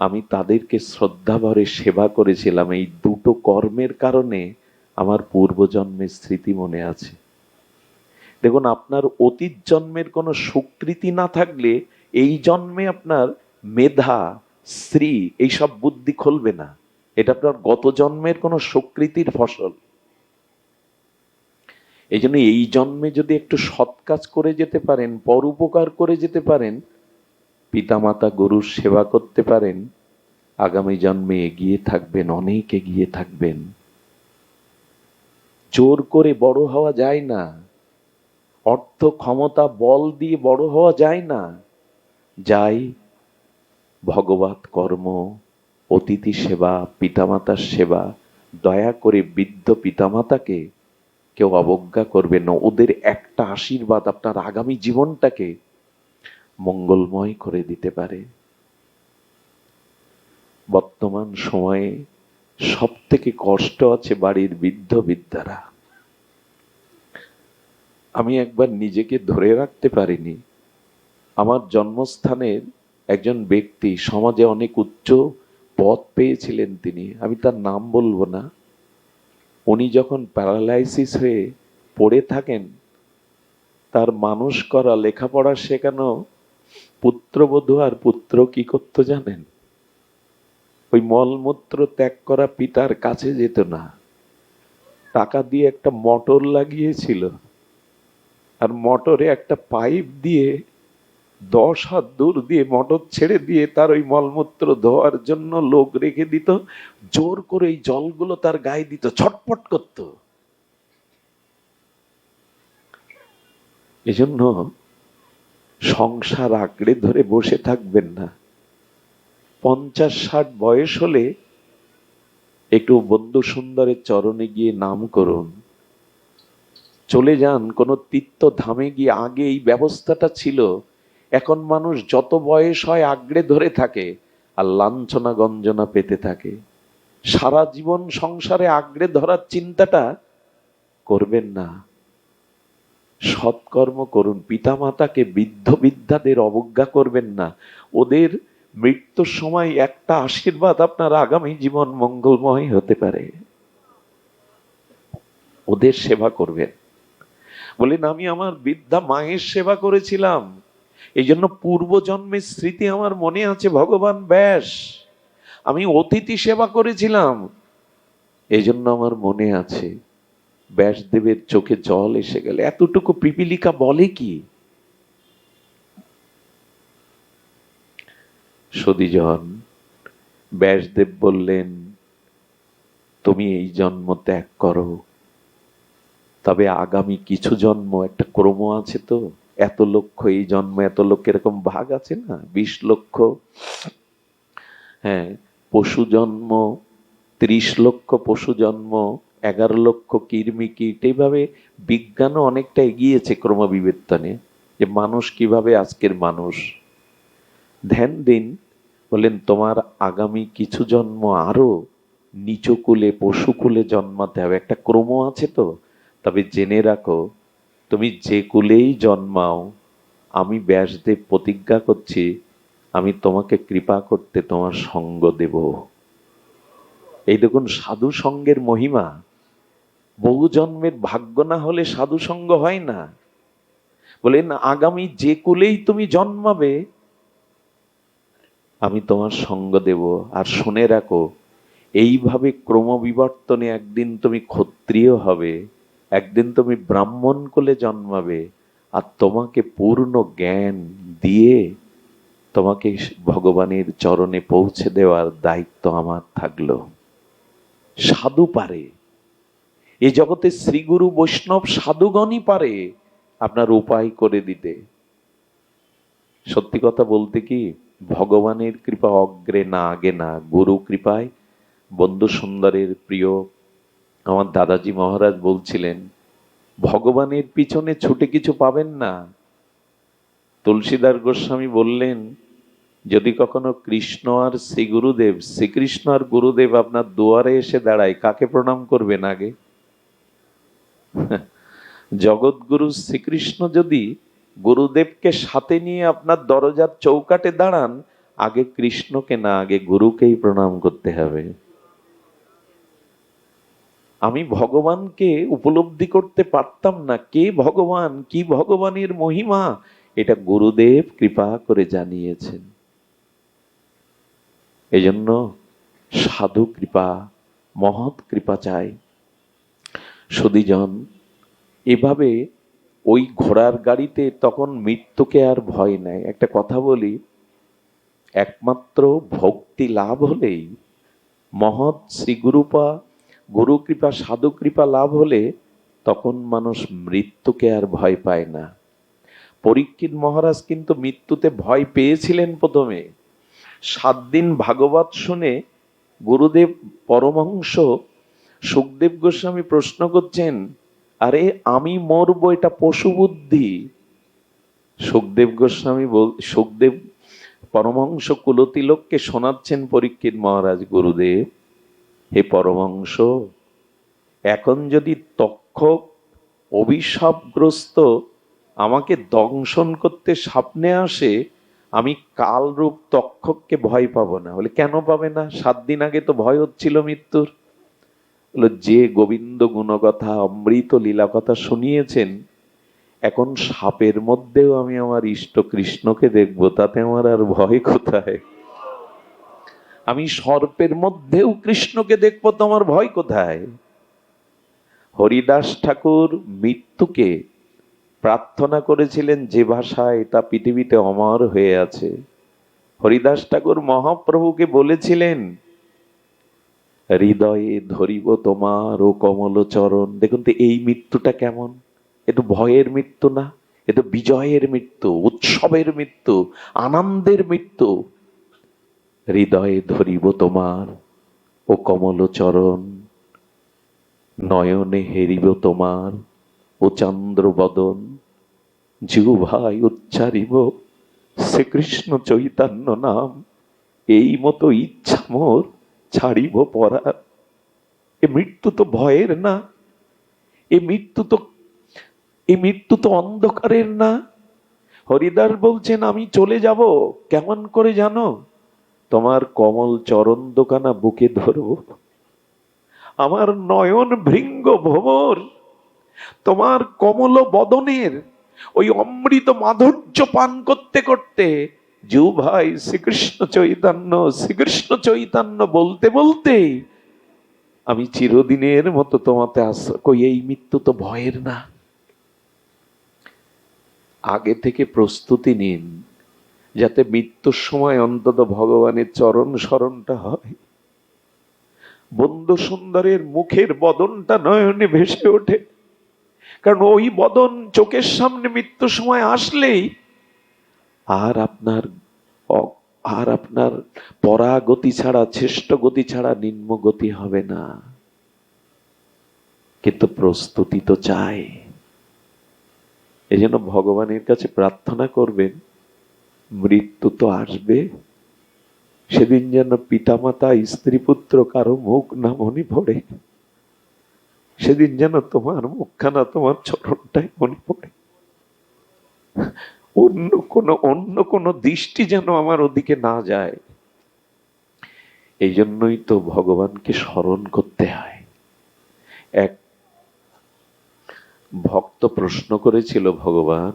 আমি তাদেরকে শ্রদ্ধা ভরে সেবা করেছিলাম। এই 2টো কর্মের কারণে আমার পূর্বজন্মের স্মৃতি মনে আছে। দেখুন, আপনার অতীত জন্মের কোনো সুকৃতি না থাকলে এই জন্মে আপনার মেধা, শ্রী, এইসব বুদ্ধি খুলবে না। এটা আপনার গত জন্মের কোনো সুকৃতির ফসল। এই জন্য এই জন্মে যদি একটু সৎ কাজ করে যেতে পারেন, পরোপকার করে যেতে পারেন, পিতামাতা গুরুর সেবা করতে পারেন, আগামী জন্মে এগিয়ে থাকবেন, অনেক এগিয়ে থাকবেন। জোর করে বড় হওয়া যায় না, অর্থ ক্ষমতা বল দিয়ে বড় হওয়া যায় না। যাই ভগবত কর্ম, অতিথি সেবা, পিতামাতার সেবা। দয়া করে বৃদ্ধ পিতামাতাকে কেউ অবজ্ঞা করবে না। ওদের একটা আশীর্বাদ আপনার আগামী জীবনটাকে মঙ্গলময় করে দিতে পারে। বর্তমান সময়ে সব থেকে কষ্ট আছে বাড়ির বৃদ্ধ বৃদ্ধারা। আমি একবার নিজেকে ধরে রাখতে পারিনি। আমার জন্মস্থানের একজন ব্যক্তি, সমাজে অনেক উচ্চ পদ পেয়েছিলেন তিনি, আমি তার নাম বলবো না। উনি যখন প্যারালাইসিস হয়ে পড়ে থাকেন, তার মানুষ করা, লেখাপড়া শেখানো পুত্রবধূ আর পুত্র কি করতো জানেন? ওই মলমূত্র ত্যাগ করা পিতার কাছে যেত না, টাকা দিয়ে একটা মোটর লাগিয়েছিল, আর মোটরে একটা পাইপ দিয়ে 10 হাত দূর দিয়ে মোটর ছেড়ে দিয়ে তার ওই মলমূত্র ধোয়ার জন্য লোক রেখে দিত, জোর করে এই জলগুলো তার গায়ে দিত, ছটপট করত। এজন্য সংসার আঁকড়ে ধরে বসে থাকবেন না। 50-60 বয়স হলে একটু বন্ধু সুন্দরের চরণে গিয়ে নাম করুন, চলে যান কোন তীর্থ ধামে গিয়ে। আগে এই ব্যবস্থাটা ছিল, এখন মানুষ যত বয়স হয় আঁকড়ে ধরে থাকে আর লাঞ্ছনা গঞ্জনা পেতে থাকে। সারা জীবন সংসারে আঁকড়ে ধরার চিন্তাটা করবেন না, সৎকর্ম করুন। পিতামাতাকে বৃদ্ধ বিদ্যাদের অবজ্ঞা করবেন না। ওদের মৃত্যুর সময় একটা আশীর্বাদ আপনার আগামী জীবন মঙ্গলময় হতে পারে। ওদের সেবা করবেন। বলেন, আমি আমার বৃদ্ধা মায়ের সেবা করেছিলাম, এই জন্য পূর্বজন্মের স্মৃতি আমার মনে আছে। ভগবান ব্যাস, আমি অতিথি সেবা করেছিলাম, এই জন্য আমার মনে আছে। ব্যাসদেবের চোখে জল এসে গেল। এতটুকু পিপীলিকা বলে কি? সদীজন, ব্যাসদেব বললেন, তুমি এই জন্ম ত্যাগ করো, তবে আগামী কিছু জন্ম, একটা ক্রম আছে তো, এত লক্ষ এই জন্ম, এত লক্ষ এরকম ভাগ আছে না, 20 লক্ষ, হ্যাঁ, পশু জন্ম, 30 লক্ষ পশু জন্ম, 11 লক্ষ কৃমি কীট। এইভাবে বিজ্ঞানও অনেকটা এগিয়েছে ক্রমবিবর্তনে, যে মানুষ কিভাবে আজকের মানুষ। ধ্যান দিন, বলেন তোমার আগামী কিছু জন্ম আরো নিচকুলে পশুকুলে জন্মাতে হবে, একটা ক্রম আছে তো। তবে জেনে রাখো, তুমি যে কুলেই জন্মাও, আমি ব্যাসদেব প্রতিজ্ঞা করছি, আমি তোমাকে কৃপা করতে তোমার সঙ্গ দেব। এই দেখুন সাধু সঙ্গের মহিমা। বহু জন্মের ভাগ্য না হলে সাধু সঙ্গ হয় না। বলেন, আগামী যে কুলেই তুমি জন্মাবে, আমি তোমার সঙ্গ দেব। আর শুনে রাখো, এইভাবে ক্রমবিবর্তনে একদিন তুমি ক্ষত্রিয় হবে, একদিন তুমি ব্রাহ্মণ কুলে জন্মাবে, আর তোমাকে পূর্ণ জ্ঞান দিয়ে তোমাকে ভগবানের চরণে পৌঁছে দেওয়ার দায়িত্ব আমার থাকলো। সাধু পারে, এই জগতে শ্রীগুরু বৈষ্ণব সাধুগণই পারে আপনার উপায় করে দিতে। সত্যি কথা বলতে কি, ভগবানের কৃপা অগ্রে না আগে না, গুরু কৃপায়। বন্ধু সুন্দরের প্রিয় আমার দাদাজি মহারাজ বলছিলেন, ভগবানের পিছনে ছুটে কিছু পাবেন না। তুলসীদাস গোস্বামী বললেন, যদি কখনো কৃষ্ণ আর শ্রী গুরুদেব, শ্রীকৃষ্ণ আর গুরুদেব আপনার দুয়ারে এসে দাঁড়ায়, কাকে প্রণাম করবেন আগে? জগৎগুরু শ্রীকৃষ্ণ যদি গুরুদেবকে সাথে নিয়ে আপনার দরজার চৌকাটে দাঁড়ান, আগে কৃষ্ণকে না, আগে গুরুকেই প্রণাম করতে হবে। আমি ভগবানকে উপলব্ধি করতে পারতাম না, কে ভগবান, কি ভগবানের মহিমা, এটা গুরুদেব কৃপা করে জানিয়েছেন। এজন্য সাধু কৃপা, মহৎ কৃপা চাই। সুধীজন, এভাবে ওই ঘোড়ার গাড়িতে তখন মৃত্যুকে আর ভয় নেয়। একটা কথা বলি, একমাত্র ভক্তি লাভ হলেই, মহৎ শ্রী গুরুপা, গুরু কৃপা, সাধু কৃপা লাভ হলে তখন মানুষ মৃত্যুকে আর ভয় পায় না। পরীক্ষিত মহারাজ কিন্তু মৃত্যুতে ভয় পেয়েছিলেন প্রথমে। 7 দিন ভাগবত শুনে গুরুদেব পরমহংস সুখদেব গোস্বামী প্রশ্ন করছেন, আরে আমি মরবো, এটা পশু বুদ্ধি। সুখদেব পরমহংস কুলতিলককে শোনাচ্ছেন পরীক্ষিত মহারাজ, গুরুদেব, হে পরমহংস, এখন যদি তক্ষক অভিশাপগ্রস্ত আমাকে দংশন করতে স্বপ্নে আসে, আমি কালরূপ তক্ষককে ভয় পাবো না। বলে, কেন পাবে না? 7 দিন আগে তো ভয় হচ্ছিল মৃত্যুর। বলে, যে গোবিন্দ গুণকথা, অমৃত লীলা কথা শুনিয়েছেন, এখন সাপের মধ্যেও আমি আমার ইষ্ট কৃষ্ণকে দেখবো, তাতে আমার আর ভয় কোথায়? আমি সর্পের মধ্যেও কৃষ্ণকে দেখবো, তো আমার ভয় কোথায়? হরিদাস ঠাকুর মৃত্যুকে প্রার্থনা করেছিলেন যে ভাষায়, তা পৃথিবীতে অমর হয়ে আছে। হরিদাস ঠাকুর মহাপ্রভুকে বলেছিলেন, হৃদয়ে ধরিব তোমার ও কমল চরণ। দেখুন তো এই মৃত্যুটা কেমন, এ তো ভয়ের মৃত্যু না, এ তো বিজয়ের মৃত্যু, উৎসবের মৃত্যু, আনন্দের মৃত্যু। হৃদয়ে ধরিব তোমার ও কমল চরণ, নয়নে হেরিব তোমার ও চন্দ্র বদন, জিহ্বায় উচ্চারিব শ্রীকৃষ্ণ চৈতন্য নাম, এই মতো ইচ্ছা মোর ছাড়িব পরার। এ মৃত্যু তো ভয়ের না, এ মৃত্যু তো অন্ধকারের না। হরিদাস বলছেন আমি চলে যাব, কেমন করে জানো? তোমার কমল চরণ দোকানা বুকে ধরব, আমার নয়ন ভৃঙ্গ ভ্রমর, তোমার কমল বদনের ওই অমৃত মাধুর্য পান করতে করতে, জিহ্বায় শ্রীকৃষ্ণ চৈতন্য শ্রীকৃষ্ণ চৈতন্য বলতে বলতে আমি চিরদিনের মতো তোমাতে আশ্রয়। কই এই মৃত্যু তো ভয়ের না। আগে থেকে প্রস্তুতি নিন, যাতে মৃত্যুর সময় অন্তত ভগবানের চরণ স্মরণটা হয়, বন্ধু সুন্দরের মুখের বদনটা নয়নে ভেসে ওঠে। কারণ ওই বদন চোখের সামনে মৃত্যুর সময় আসলেই আর আপনার পরাগতি ছাড়া, শ্রেষ্ঠ গতি ছাড়া নিম্ন গতি হবে না। কিন্তু প্রস্তুতি তো চাই। এই জন্য ভগবানের কাছে প্রার্থনা করবেন, মৃত্যু তো আসবে, সেদিন যেন পিতামাতা স্ত্রী পুত্র কারো মুখ না মনে পড়ে, সেদিন যেন তোমার মুখখানা, তোমার চরণটাই মনে পড়ে, অন্য কোনো দৃষ্টি যেন আমার ওদিকে না যায়। এই জন্যই তো ভগবানকে স্মরণ করতে হয়। এক ভক্ত প্রশ্ন করেছিল, ভগবান,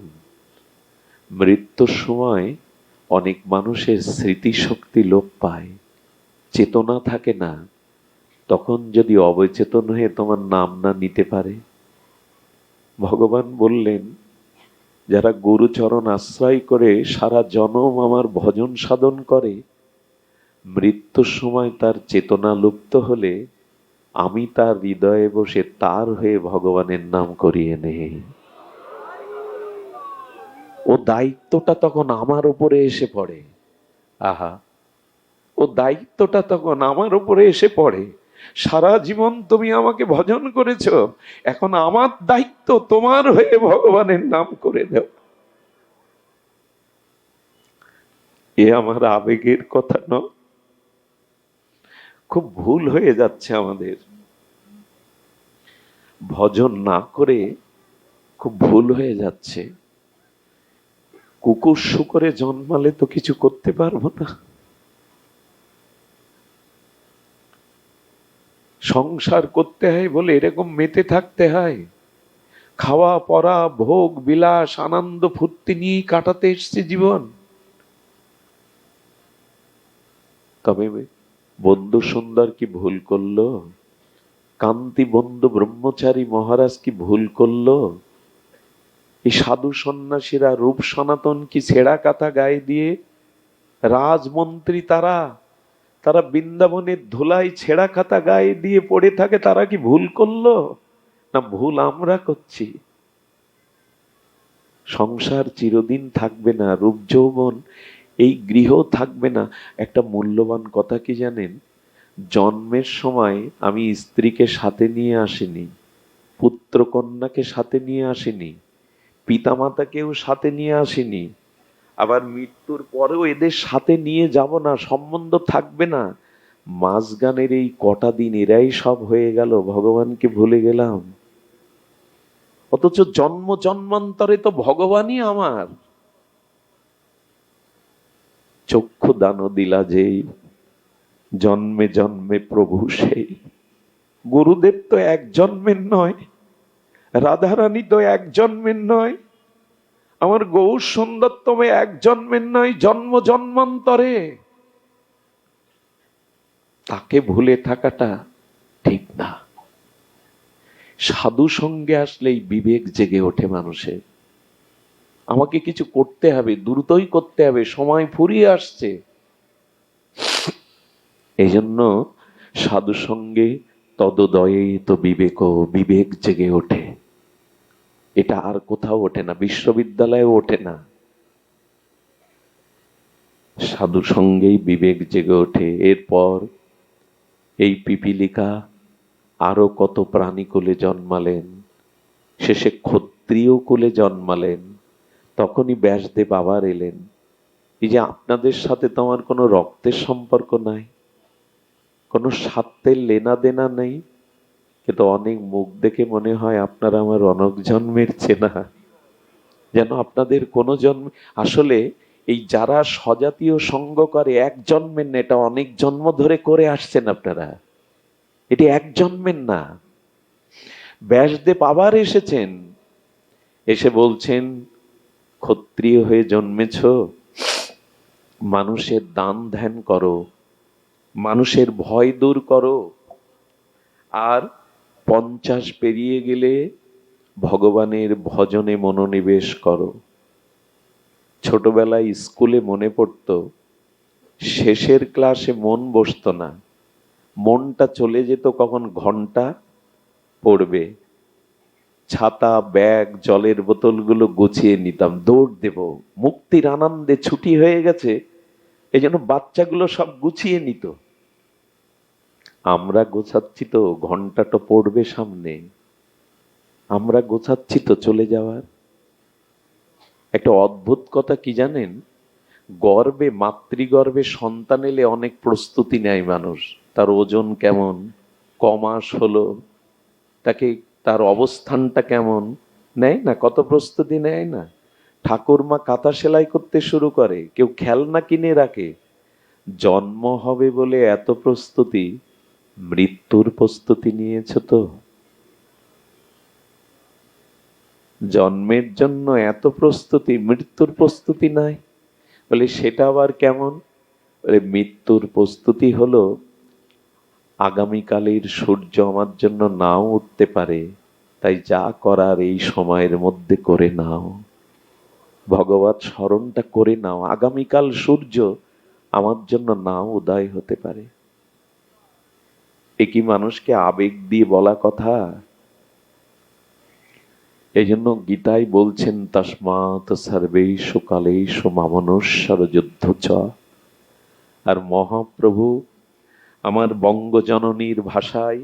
মৃত্যুর সময় অনেক মানুষের স্মৃতিশক্তি লোপ পায়, চেতনা থাকে না, তখন যদি অবচেতন হয়ে তোমার নাম না নিতে পারে? ভগবান বললেন, যারা গুরুচরণ আশ্রয় করে সারা জনম আমার ভজন সাধন করে, মৃত্যুর সময় তার চেতনা লুপ্ত হলে আমি তার হৃদয়ে বসে তার হয়ে ভগবানের নাম করিয়ে নেই। ও দায়িত্বটা তখন আমার উপরে এসে পড়ে। আহা, ও দায়িত্বটা তখন আমার উপরে এসে পড়ে। সারা জীবন তুমি আমাকে ভজন করেছ, এখন আমার দায়িত্ব তোমার হয়ে ভগবানের নাম করে দাও। এ আমার আবেগের কথা নয়, খুব ভুল হয়ে যাচ্ছে আমাদের। ভজন না করে খুব ভুল হয়ে যাচ্ছে। কুকুর শুকরে জন্মালে তো কিছু করতে পারবো না। সংসার করতে হয় বলে এরকম মেতে থাকতে হয়, খাওয়া পরা ভোগ বিলাস আনন্দ ফুর্তি নিয়ে কাটাতে এসছে জীবন। তবে বন্ধু সুন্দর কি ভুল করলো? কান্তি বন্ধু ব্রহ্মচারী মহারাজ কি ভুল করলো? এই সাধু সন্ন্যাসীরা রূপ সনাতন কি ছেঁড়া কাঁথা গায়ে দিয়ে, রাজমন্ত্রী তারা বৃন্দাবনের ধুলায় ছেঁড়া কাঁথা গায়ে দিয়ে পড়ে থাকে, তারা কি ভুল করলো? না ভুল আমরা করছি। সংসার চিরদিন থাকবে না, রূপ যৌবন এই গৃহ থাকবে না। একটা মূল্যবান কথা কি জানেন? জন্মের সময় আমি স্ত্রীকে সাথে নিয়ে আসিনি, পুত্র কন্যাকে সাথে নিয়ে আসিনি, পিতামাতাকেও সাথে নিয়ে আসিনি, আবার মৃত্যুর পরেও এদের সাথে নিয়ে যাব না, সম্বন্ধ থাকবে না। মাঝগানের এই কটা দিন এরাই সব হয়ে গেল, ভগবানকে ভুলে গেলাম। অথচ জন্ম জন্মান্তরে তো ভগবানই আমার। চক্ষু দান দিলা যেই, জন্মে জন্মে প্রভু সেই। গুরুদেব তো এক জন্মের নয়, রাধারানী তো এক জন্মের নয়, আমার গৌর সুন্দর তুমি এক জন্মের নয়, জন্ম জন্মান্তরে। তাকে ভুলে থাকাটা ঠিক না। সাধু সঙ্গে আসলেই বিবেক জেগে ওঠে মানুষের। আমাকে কিছু করতে হবে, দ্রুতই করতে হবে, সময় ফুরিয়ে আসছে। এই জন্য সাধু সঙ্গে তদোদয়ে তো বিবেক, বিবেক জেগে ওঠে। এটা আর কোথাও ওঠে না, বিশ্ববিদ্যালয়েও ওঠে না। সাধু সঙ্গেই বিবেক জেগে ওঠে। এরপর এই পিপীলিকা আরো কত প্রাণী কুলে জন্মালেন, শেষে ক্ষত্রিয় কুলে জন্মালেন। তখনই ব্যাসদেব আবার এলেন। এই যে আপনাদের সাথে তো আমার কোনো রক্তের সম্পর্ক নাই, কোনো স্বার্থের লেনা দেনা নেই, কিন্তু অনেক মুখ দেখে মনে হয় আপনারা আমার অনেক জন্মের চেনা, যেন আপনাদের কোনো জন্ম। আসলে এই যারা স্বজাতীয় সঙ্গ করে এক জন্মের না, এটা অনেক জন্ম ধরে করে আসছেন আপনারা, এটি এক জন্মের না। ব্যাসদেব আবার এসেছেন, এসে বলছেন ক্ষত্রিয় হয়ে জন্মেছ, মানুষের দান ধ্যান করো, মানুষের ভয় দূর করো, আর 50 পেরিয়ে গেলে ভগবানের ভজনে মনোনিবেশ করো। ছোটবেলায় স্কুলে মনে পড়তো, শেষের ক্লাসে মন বসতো না, মনটা চলে যেত কখন ঘন্টা পড়বে। ছাতা, ব্যাগ, জলের বোতলগুলো গুছিয়ে নিতাম, দৌড় দেব, মুক্তির আনন্দে ছুটি হয়ে গেছে, এই জন্য বাচ্চাগুলো সব গুছিয়ে নিত। আমরা গোছাচ্ছি তো ঘন্টাটা পড়বে সামনে, আমরা গোছাচ্ছি তো চলে যাওয়ার। একটা অদ্ভুত কথা কি জানেন, গর্ভে, মাতৃগর্ভে সন্তান এলে অনেক প্রস্তুতি নেয় মানুষ। তার ওজন কেমন, কমাস হলো, তাকে তার অবস্থানটা কেমন, নেয় না? কত প্রস্তুতি নেয় না? ঠাকুরমা কাঁথা সেলাই করতে শুরু করে, কেউ খেলনা কিনে রাখে। জন্ম হবে বলে এত প্রস্তুতি, মৃত্যুর প্রস্তুতি নিয়েছ তো? জন্মের জন্য এত প্রস্তুতি, মৃত্যুর প্রস্তুতি নাই। বলে সেটা আবার কেমন? বলে মৃত্যুর প্রস্তুতি হলো আগামীকালের সূর্য আমার জন্য নাও উঠতে পারে, তাই যা করার এই সময়ের মধ্যে করে নাও, ভগবত স্মরণটা করে নাও, আগামীকাল সূর্য আমার জন্য নাও উদয় হতে পারে। এ কি মানুষকে আবেগ দিয়ে বলা কথা? এই জন্য গীতায় বলছেন তস্মাৎ সর্বেষু কালেষু মামনুষ্যর যুদ্ধ চ। আর মহাপ্রভু আমার বঙ্গজননীর ভাষায়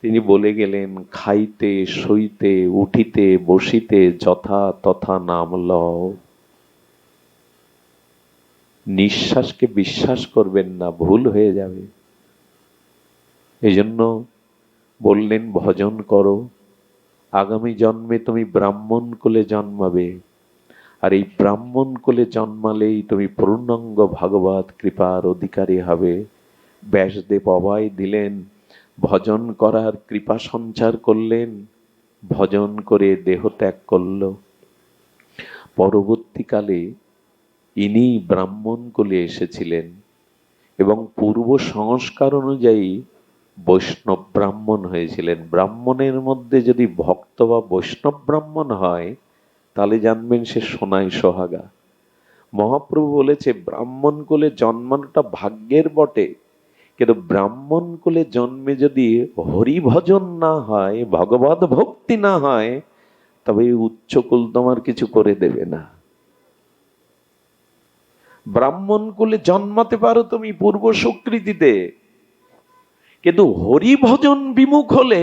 তিনি বলে গেলেন, খাইতে শুইতে উঠিতে বসিতে যথা তথা নাম লও। নিঃশ্বাসকে বিশ্বাস করবেন না, ভুল হয়ে যাবে। এই জন্য বললেন ভজন করো, আগামী জন্মে তুমি ব্রাহ্মণ কুলে জন্মাবে, আর এই ব্রাহ্মণ কুলে জন্মালেই তুমি পূর্ণাঙ্গ ভগবত কৃপার অধিকারী হবে। ব্যাসদেব অভয় দিলেন, ভজন করার কৃপা সঞ্চার করলেন, ভজন করে দেহ ত্যাগ করল। পরবর্তীকালে ইনি ব্রাহ্মণ কুলে এসেছিলেন এবং পূর্ব সংস্কার অনুযায়ী বৈষ্ণব ব্রাহ্মণ হয়েছিলেন। ব্রাহ্মণের মধ্যে যদি ভক্ত বা বৈষ্ণব ব্রাহ্মণ হয়, তাহলে জানবেন সে সোনায় সোহাগা। মহাপ্রভু বলেছে ব্রাহ্মণ কুলে জন্মানোটা ভাগ্যের বটে, কিন্তু ব্রাহ্মণ কুলে জন্মে যদি হরি ভজন না হয়, ভগবত ভক্তি না হয়, তবে এই উচ্চকুল তোমার কিছু করে দেবে না। ব্রাহ্মণ কুলে জন্মাতে পারো তুমি পূর্ব স্বীকৃতিতে, কিন্তু হরি ভজন বিমুখ হলে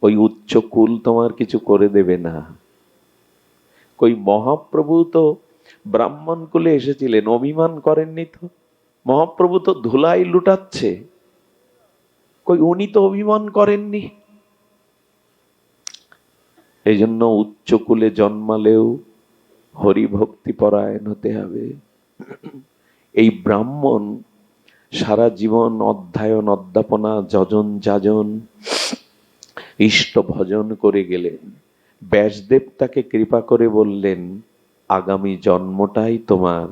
ওই উচ্চ কুল তোমার কিছু করে দেবে না। কই মহাপ্রভু তো ব্রাহ্মণ কুলে এসেছিলেন, অভিমান করেননি তো? মহাপ্রভু তো ধুলাই লুটাচ্ছে, কই উনি তো অভিমান করেননি। এই জন্য উচ্চ কুলে জন্মালেও হরিভক্তি পরায়ণ হতে হবে। এই ব্রাহ্মণ সারা জীবন অধ্যয়ন অধ্যাপনা যজন যাজন ইষ্ট ভজন করে গেলেন। ব্যাসদেব তাকে কৃপা করে বললেন, আগামী জন্মটাই তোমার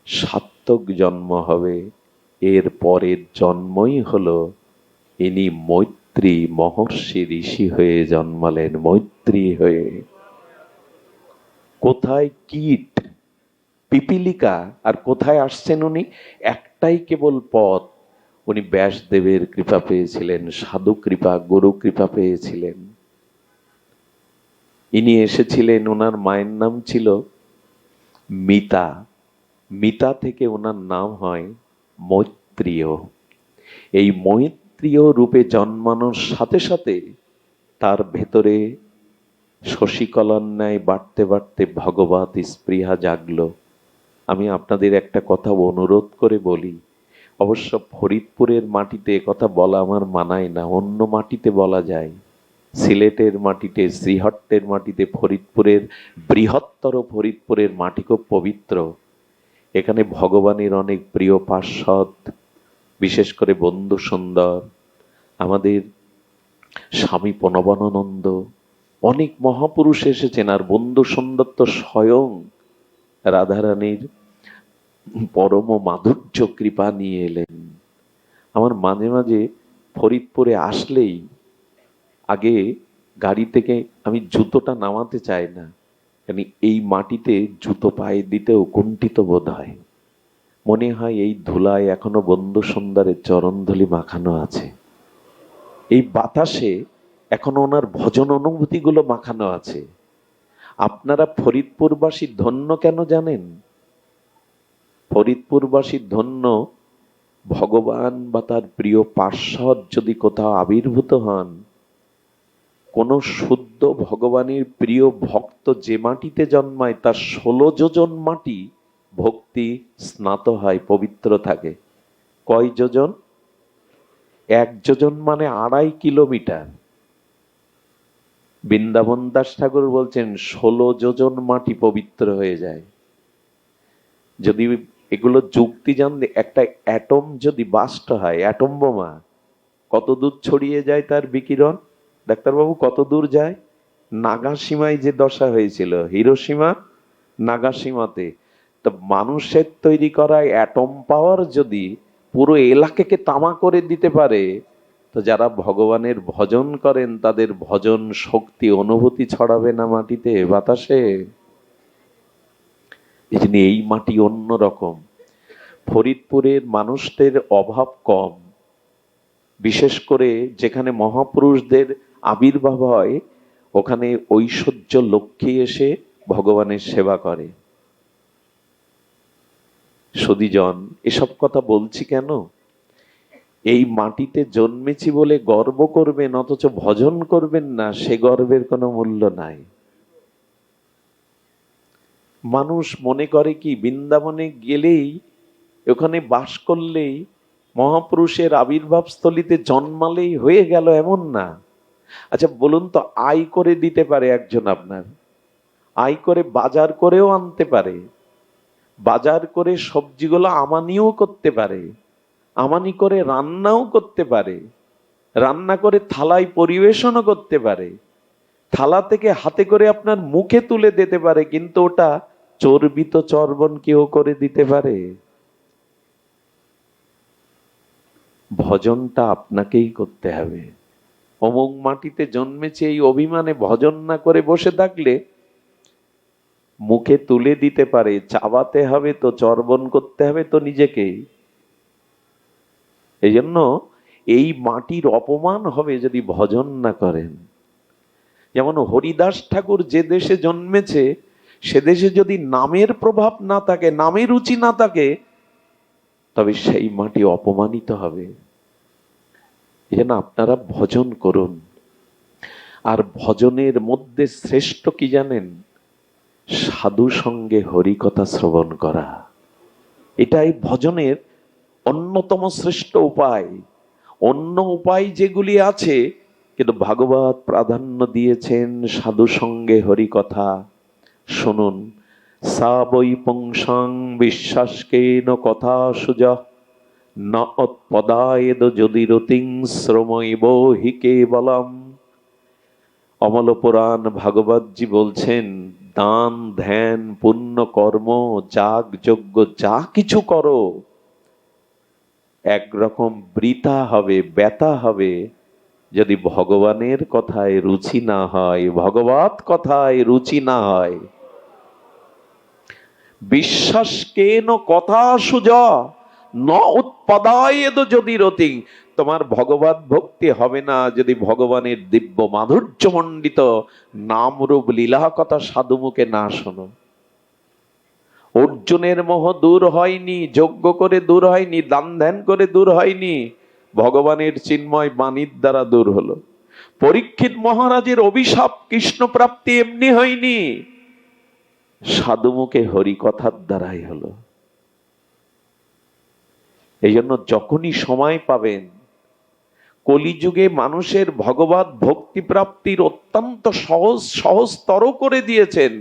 সার্থক জন্ম হবে, এর পরের জন্মই হলো ইনি মৈত্র মৈত্রী মহর্ষি ঋষি হয়ে জন্মালেন, মৈত্রী হয়ে। কোথায় কীট পিপিলিকা, আর কোথায় আসছেন উনি? একটাই কেবল পথ। উনি ব্যাসদেবের কৃপা পেয়েছিলেন, সাধু কৃপা, গুরু কৃপা পেয়েছিলেন। ইনি এসেছিলেন, ওনার মায়ের নাম ছিল মিতা। মিতা থেকে ওনার নাম হয় মৈত্রীয়। এই মৈত্রীয় রূপে জন্মানোর সাথে সাথে তার ভেতরে শশীকলার ন্যায় বাড়তে বাড়তে ভগবত স্পৃহা জাগলো। আমি আপনাদের একটা কথা অনুরোধ করে বলি, অবশ্য ফরিদপুরের মাটিতে কথা বলা আমার মানায় না, অন্য মাটিতে বলা যায়। সিলেটের মাটিতে, শ্রীহট্টের মাটিতে, ফরিদপুরের বৃহত্তর ফরিদপুরের মাটি খুব পবিত্র। এখানে ভগবানের অনেক প্রিয় পার্ষদ, বিশেষ করে বন্ধু সুন্দর, আমাদের স্বামী প্রণবানন্দ, অনেক মহাপুরুষ এসেছেন। আর বন্ধু সুন্দর তো স্বয়ং রাধারানীর পরম মাধুর্য কৃপা নিয়ে এলেন। আমার মাঝে মাঝে ফরিদপুরে আসলেই আগে গাড়ি থেকে আমি জুতোটা নামাতে চাই না, কারণ এই মাটিতে জুতো পায়ে দিতেও কুণ্ঠিত বোধ হয়। মনে হয় এই ধুলায় এখনো বন্ধু সুন্দরের চরণধুলি মাখানো আছে, এই বাতাসে এখনো ওনার ভজন অনুভূতিগুলো মাখানো আছে। আপনারা ফরিদপুরবাসী ধন্য কেন জানেন? ফরিদপুরবাসী ধন্য, ভগবান বা তার প্রিয় পার্ষদ যদি কোথাও আবির্ভূত হন, কোন শুদ্ধ ভগবানের প্রিয় ভক্ত যে মাটিতে জন্মায় তার 16 যোজন মাটি ভক্তি স্নাত হয়, পবিত্র থাকে। কয় যোজন? 1 যোজন মানে 2.5 কিলোমিটার। বৃন্দাবন দাস ঠাকুর বলছেন 16 যোজন মাটি পবিত্র হয়ে যায়। যদি এগুলো যুক্তি জানলে, একটা অ্যাটম যদি বাস্ট হয়, অ্যাটম বোমা কত দূর ছড়িয়ে যায় তার বিকিরণ? ডাক্তারবাবু কত দূর যায়? নাগাসীমায় যে দশা হয়েছিল, হিরোশিমা নাগাসীমাতে, তো মানুষের তৈরি করা অ্যাটম পাওয়ার যদি পুরো এলাকাকে তামা করে দিতে পারে, তো যারা ভগবানের ভজন করেন তাদের ভজন শক্তি অনুভূতি ছড়াবে না মাটিতে, বাতাসে? এই জন্য এই মাটি অন্যরকম। ফরিদপুরের মানুষদের অভাব কম, বিশেষ করে যেখানে মহাপুরুষদের আবির্ভাব হয় ওখানে ঐশ্বর্য লক্ষ্মী এসে ভগবানের সেবা করে। সুধীজন, এসব কথা বলছি কেন? এই মাটিতে জন্মেছি বলে গর্ব করবেন, অথচ ভজন করবেন না, সে গর্বের কোনো মূল্য নাই। মানুষ মনে করে কি বৃন্দাবনে গেলেই, ওখানে বাস করলেই, মহাপুরুষের আবির্ভাব স্থলিতে জন্মালেই হয়ে গেল, এমন না। আচ্ছা বলুন তো, আয় করে দিতে পারে একজন, আপনার আয় করে বাজার করেও আনতে পারে, বাজার করে সবজিগুলো আমানিও করতে পারে, আমানি করে রান্নাও করতে পারে, রান্না করে থালায় পরিবেশনও করতে পারে, থালা থেকে হাতে করে আপনার মুখে তুলে দিতে পারে, কিন্তু ওটা চর্বিত চর্বণ কেউ করে দিতে পারে? ভজনটা আপনাকেই করতে হবে। অমুক মাটিতে জন্মেছে এই অভিমানে ভজন না করে বসে থাকলে মুখে তুলে দিতে পারে, চাবাতে হবে তো, চর্বণ করতে হবে তো নিজেকেই। এই জন্য এই মাটির অপমান হবে যদি ভজন না করেন। যেমন হরিদাস ঠাকুর যে দেশে জন্মেছে সে দেশে যদি নামের প্রভাব না থাকে, নামের রুচি না থাকে, তবে সেই মাটি অপমানিত হবে। এই জন্য আপনারা ভজন করুন। আর ভজনের মধ্যে শ্রেষ্ঠ কি জানেন? সাধু সঙ্গে হরিকথা শ্রবণ করা। এটাই ভজনের অন্যতম শ্রেষ্ঠ উপায়। অন্য উপায় যেগুলি আছে, কিন্তু ভাগবত প্রাধান্য দিয়েছেন সাধু সঙ্গে হরিকথা। শুনুন, সা বৈ পুংসাং বিশ্বাসকেন কথা সুজা ন পদায়েদ যদি রতিং শ্রমৈব হি কেবলম। অমল পুরাণ ভাগবতজি বলছেন, দান ধ্যান পুণ্য কর্ম যাগ যজ্ঞ যা কিছু করো, একরকম বৃথা হবে, ব্যথা হবে, যদি ভগবানের কথায় রুচি না হয়, ভগবত কথায় রুচি না হয়, বিশ্বাস কেন কথা সুজ ন উৎপদায়েদ যদি রতি, তোমার ভগবত ভক্তি হবে না যদি ভগবানের দিব্য মাধুর্য মণ্ডিত নামরূপ লীলা কথা সাধু মুখে না শোনো। অর্জুনের মোহ দূর হয়নি, যজ্ঞ করে দূর হয়নি, দান ধ্যান করে দূর হয়নি, ভগবানের চিন্ময় বাণীর দ্বারা দূর হলো। পরীক্ষিত মহারাজের অভিশাপ কৃষ্ণ প্রাপ্তি এমনি হয়নি, সাধু মুখে হরি কথার দ্বারাই হলো। এই জন্য যখনই সময় পাবেন, কলিযুগে মানুষের ভগবত ভক্তি প্রাপ্তির অত্যন্ত সহজতর করে দিয়েছেন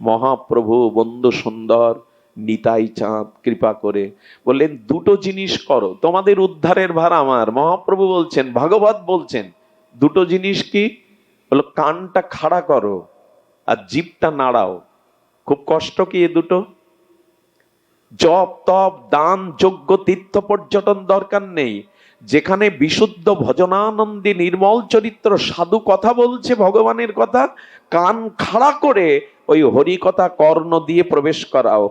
মহাপ্রভু বন্ধু সুন্দর নিতাই চাঁদ কৃপা করে। বললেন দুটো জিনিস করো, তোমাদের উদ্ধারের ভার আমার। মহাপ্রভু বলছেন, ভাগবত বলছেন দুটো জিনিস কি? বলো, কানটা খাড়া করো আর জিভটা নাড়াও। খুব কষ্ট কি এ দুটো? জপ তপ দান যজ্ঞ তীর্থ পর্যটন দরকার নেই। যেখানে বিশুদ্ধ ভজনানন্দী নির্মল চরিত্র সাধু কথা বলছে ভগবানের কথা, কান খাড়া করে ওই হরি কথা কর্ণ দিয়ে প্রবেশ করাও।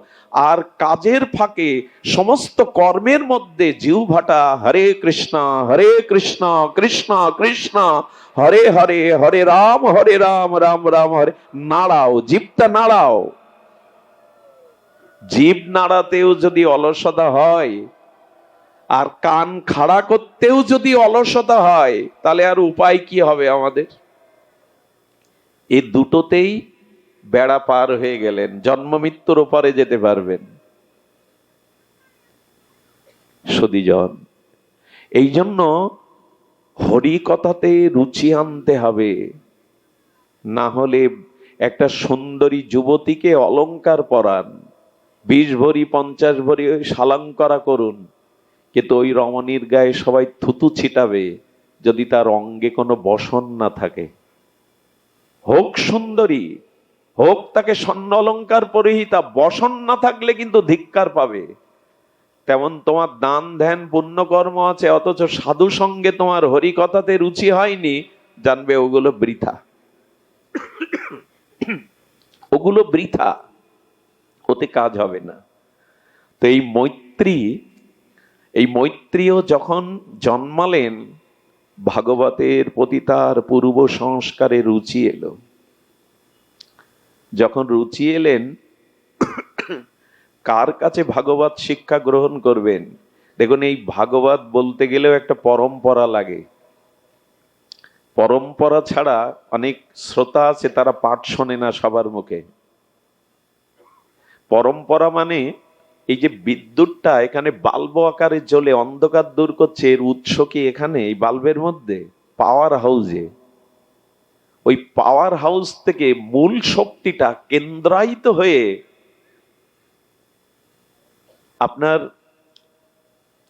আর কাজের ফাঁকে সমস্ত কর্মের মধ্যে জিহ্বাটা হরে কৃষ্ণ কৃষ্ণ কৃষ্ণ হরে হরে, হরে রাম রাম রাম হরে, নাড়াও, জিভটা নাড়াও। জিভ নাড়াতেও যদি অলসতা হয় আর কান খাড়া করতেও যদি অলসতা হয়, তাহলে আর উপায় কি হবে আমাদের? এই দুটোতেই বেড়া পার হয়ে গেলেন, জন্ম মৃত্যুর ওপারে যেতে পারবেন। সদীজন, এই জন্য হরি কথাতে রুচি আনতে হবে। না হলে একটা সুন্দরী যুবতীকে অলংকার পরান, 20 ভরি 50 ভরি শালাঙ্করা করুন, কিন্তু ওই রমণীর গায়ে সবাই থুতু ছিটাবে যদি তার অঙ্গে কোনো বসন না থাকে। হোক সুন্দরী, হোক তাকে স্বর্ণ অলঙ্কার পরিহিতা, বসন না থাকলে কিন্তু ধিক্কার পাবে। তেমন তোমার দান ধ্যান পুণ্যকর্ম আছে, অথচ সাধু সঙ্গে তোমার হরি কথাতে রুচি হয়নি, জানবে ওগুলো বৃথা, ওগুলো বৃথা, ওতে কাজ হবে না। তো এই মৈত্রীও যখন জন্মালেন, ভাগবতের প্রতি তার পূর্ব সংস্কারে রুচি এলো। যখন রুচি এলেন, কার কাছে ভাগবত শিক্ষা গ্রহণ করবেন? দেখুন, এই ভাগবত বলতে গেলেও একটা পরম্পরা লাগে। পরম্পরা ছাড়া অনেক শ্রোতা আছে, তারা পাঠ শোনে না সবার মুখে। পরম্পরা মানে এই যে বিদ্যুৎটা এখানে বাল্ব আকারে জ্বলে অন্ধকার দূর করছে, এর উৎস কি এখানে এই বাল্বের মধ্যে? পাওয়ার হাউসে। ওই পাওয়ার হাউস থেকে মূল শক্তিটা কেন্দ্রায়িত হয়ে আপনার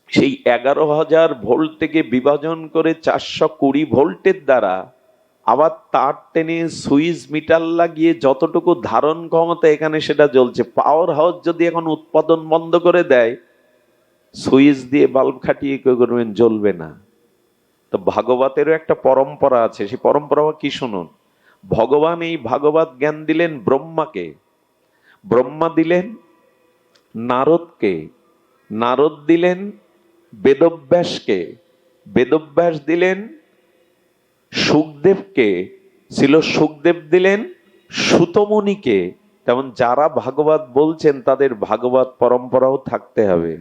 সেই 11,000 ভোল্ট থেকে বিভাজন করে 420 ভোল্টের দ্বারা আবার তার টেনে সুইচ মিটার লাগিয়ে যতটুকু ধারণ ক্ষমতা এখানে সেটা জ্বলছে। পাওয়ার হাউস যদি এখন উৎপাদন বন্ধ করে দেয়, সুইচ দিয়ে বাল্ব খাটিয়ে কেউ করবেন, জ্বলবে না। তো ভাগবতেরও একটা পরম্পরা আছে, সেই পরম্পরা কি শুনুন। ভগবান এই ভাগবত জ্ঞান দিলেন ব্রহ্মাকে, ব্রহ্মা দিলেন নারদকে, নারদ দিলেন বেদব্যাসকে, বেদব্যাস দিলেন সুখদেবকে, ছিল সুখদেব দিলেন সুতমুনিকে। তেমন যারা ভাগবত বলছেন তাদের ভাগবত পরম্পরাও থাকতে হবে।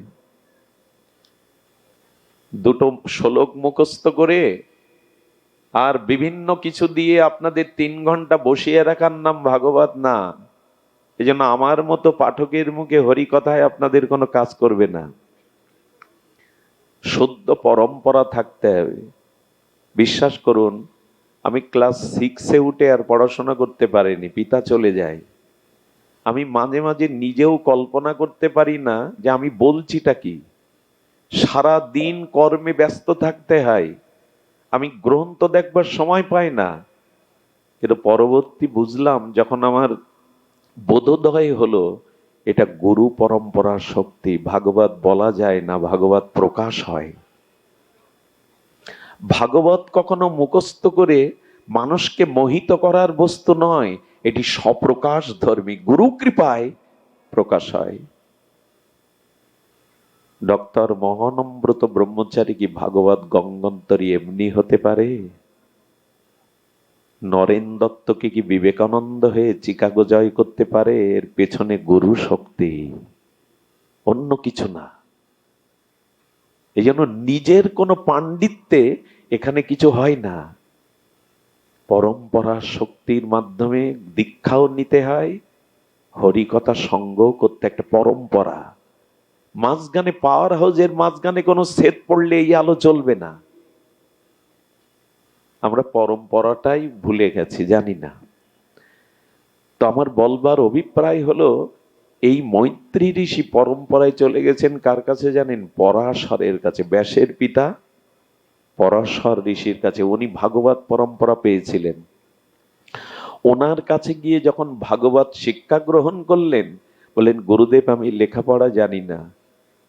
দুটো শ্লোক মুখস্থ করে আর বিভিন্ন কিছু দিয়ে আপনাদের 3 ঘন্টা বসিয়ে রাখার নাম ভাগবত না। এই জন্য আমার মতো পাঠকের মুখে হরি কথায় আপনাদের কোনো কাজ করবে না। শুদ্ধ পরম্পরা থাকতে হবে। বিশ্বাস করুন, আমি ক্লাস 6-এ উঠে আর পড়াশোনা করতে পারিনি, পিতা চলে যায়। আমি মাঝে মাঝে নিজেও কল্পনা করতে পারি না যে আমি বলছিটা কি। সারা দিন কর্মে ব্যস্ত থাকতে হয়, আমি গ্রন্থ দেখবার সময় পাই না। কিন্তু পরবর্তী বুঝলাম, যখন আমার বোধোদয় হলো, এটা গুরু পরম্পরার শক্তি। ভাগবত বলা যায় না, ভাগবত প্রকাশ হয়। ভাগবত কখনো মুখস্থ করে মানুষকে মোহিত করার বস্তু নয়, এটি স্বপ্রকাশ ধর্মী, গুরু কৃপায় প্রকাশ হয়। ডক্টর মহানম্রত ব্রহ্মচারী কি ভাগবত গঙ্গন্তরী এমনি হতে পারে? নরেন দত্তকে কি বিবেকানন্দ হয়ে চিকাগো জয় করতে পারে? এর পেছনে গুরু শক্তি, অন্য কিছু না। এই জন্য নিজের কোনো পাণ্ডিত্যে এখানে কিছু হয় না, পরম্পরা শক্তির মাধ্যমে দীক্ষাও নিতে হয়, হরিকথা সঙ্গ করতে একটা পরম্পরা। মাঝখানে পাওয়ার হাউসের মাঝখানে কোনো সেট পড়লে এই আলো চলবে না। আমরা পরম্পরাটাই ভুলে গেছি, জানি না। তো আমার বলবার অভিপ্রায় হলো, এই মৈত্রী ঋষি পরম্পরায় চলে গেছেন কার কাছে জানেন? পরাশরের কাছে, ব্যাসের পিতা পরাশর ঋষির কাছে। উনি ভাগবত পরম্পরা পেয়েছিলেন। ওনার কাছে গিয়ে যখন ভাগবত শিক্ষা গ্রহণ করলেন, বললেন গুরুদেব আমি লেখাপড়া জানি না,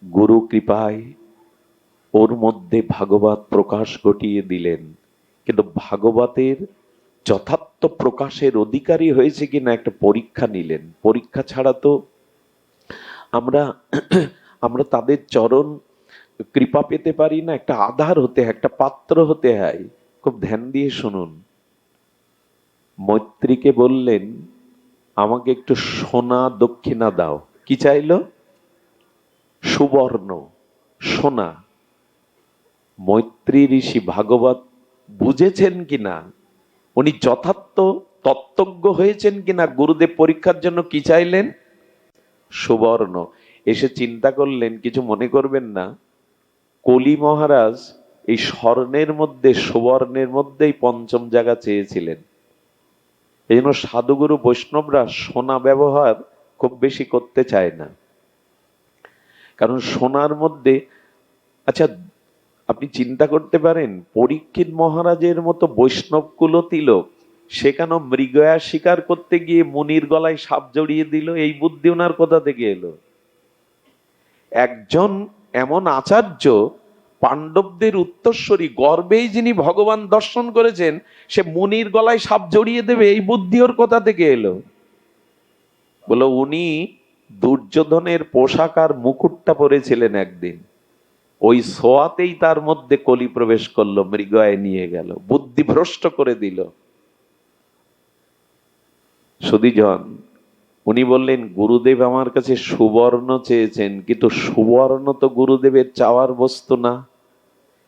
গুরু কৃপায় ওর মধ্যে ভাগবত প্রকাশ ঘটিয়ে দিলেন। কিন্তু ভাগবতের যথার্থ প্রকাশের অধিকারী হয়েছে কিনা একটা পরীক্ষা নিলেন। পরীক্ষা ছাড়া তো আমরা আমরা তাদের চরণ কৃপা পেতে পারি না। একটা আধার হতে হয়, একটা পাত্র হতে হয়। খুব ধ্যান দিয়ে শুনুন। মৈত্রীকে বললেন আমাকে একটু সোনা দক্ষিণা দাও। কি চাইলো? সুবর্ণ, সোনা। মৈত্রী ঋষি ভাগবত বুঝেছেন কিনা, উনি যথার্থ তত্ত্বজ্ঞ হয়েছেন কিনা, গুরুদেব পরীক্ষার জন্য কি চাইলেন? সুবর্ণ। এসে চিন্তা করলেন, কিছু মনে করবেন না, কলি মহারাজ এই স্বর্ণের মধ্যে সুবর্ণের মধ্যেই পঞ্চম জায়গা চেয়েছিলেন। এই জন্য সাধুগুরু বৈষ্ণবরা সোনা ব্যবহার খুব বেশি করতে চায় না, কারণ সোনার মধ্যে, আচ্ছা আপনি চিন্তা করতে পারেন, পরীক্ষিত মহারাজের মতো বৈষ্ণব কুলতিলক সে কেন মৃগয়া শিকার করতে গিয়ে মুনির গলায় সাপ জড়িয়ে দিল? এই বুদ্ধি ওনার কোথা থেকে এলো? একজন এমন আচার্য, পাণ্ডবদের উত্তরসূরি, গর্বেই যিনি ভগবান দর্শন করেছেন, সে মুনির গলায় সাপ জড়িয়ে দেবে, এই বুদ্ধি ওর কোথা থেকে এলো? বলো, উনি দুর্যোধনের পোশাক আর মুকুটটা পরেছিলেন একদিন, ওই সোয়াতেই তার মধ্যে কলি প্রবেশ করলো, মৃগয়ায় নিয়ে গেল, বুদ্ধি ভ্রষ্ট করে দিল। সুধীজন, উনি বললেন গুরুদেব আমার কাছে সুবর্ণ চেয়েছেন, কিন্তু সুবর্ণ তো গুরুদেবের চাওয়ার বস্তু না।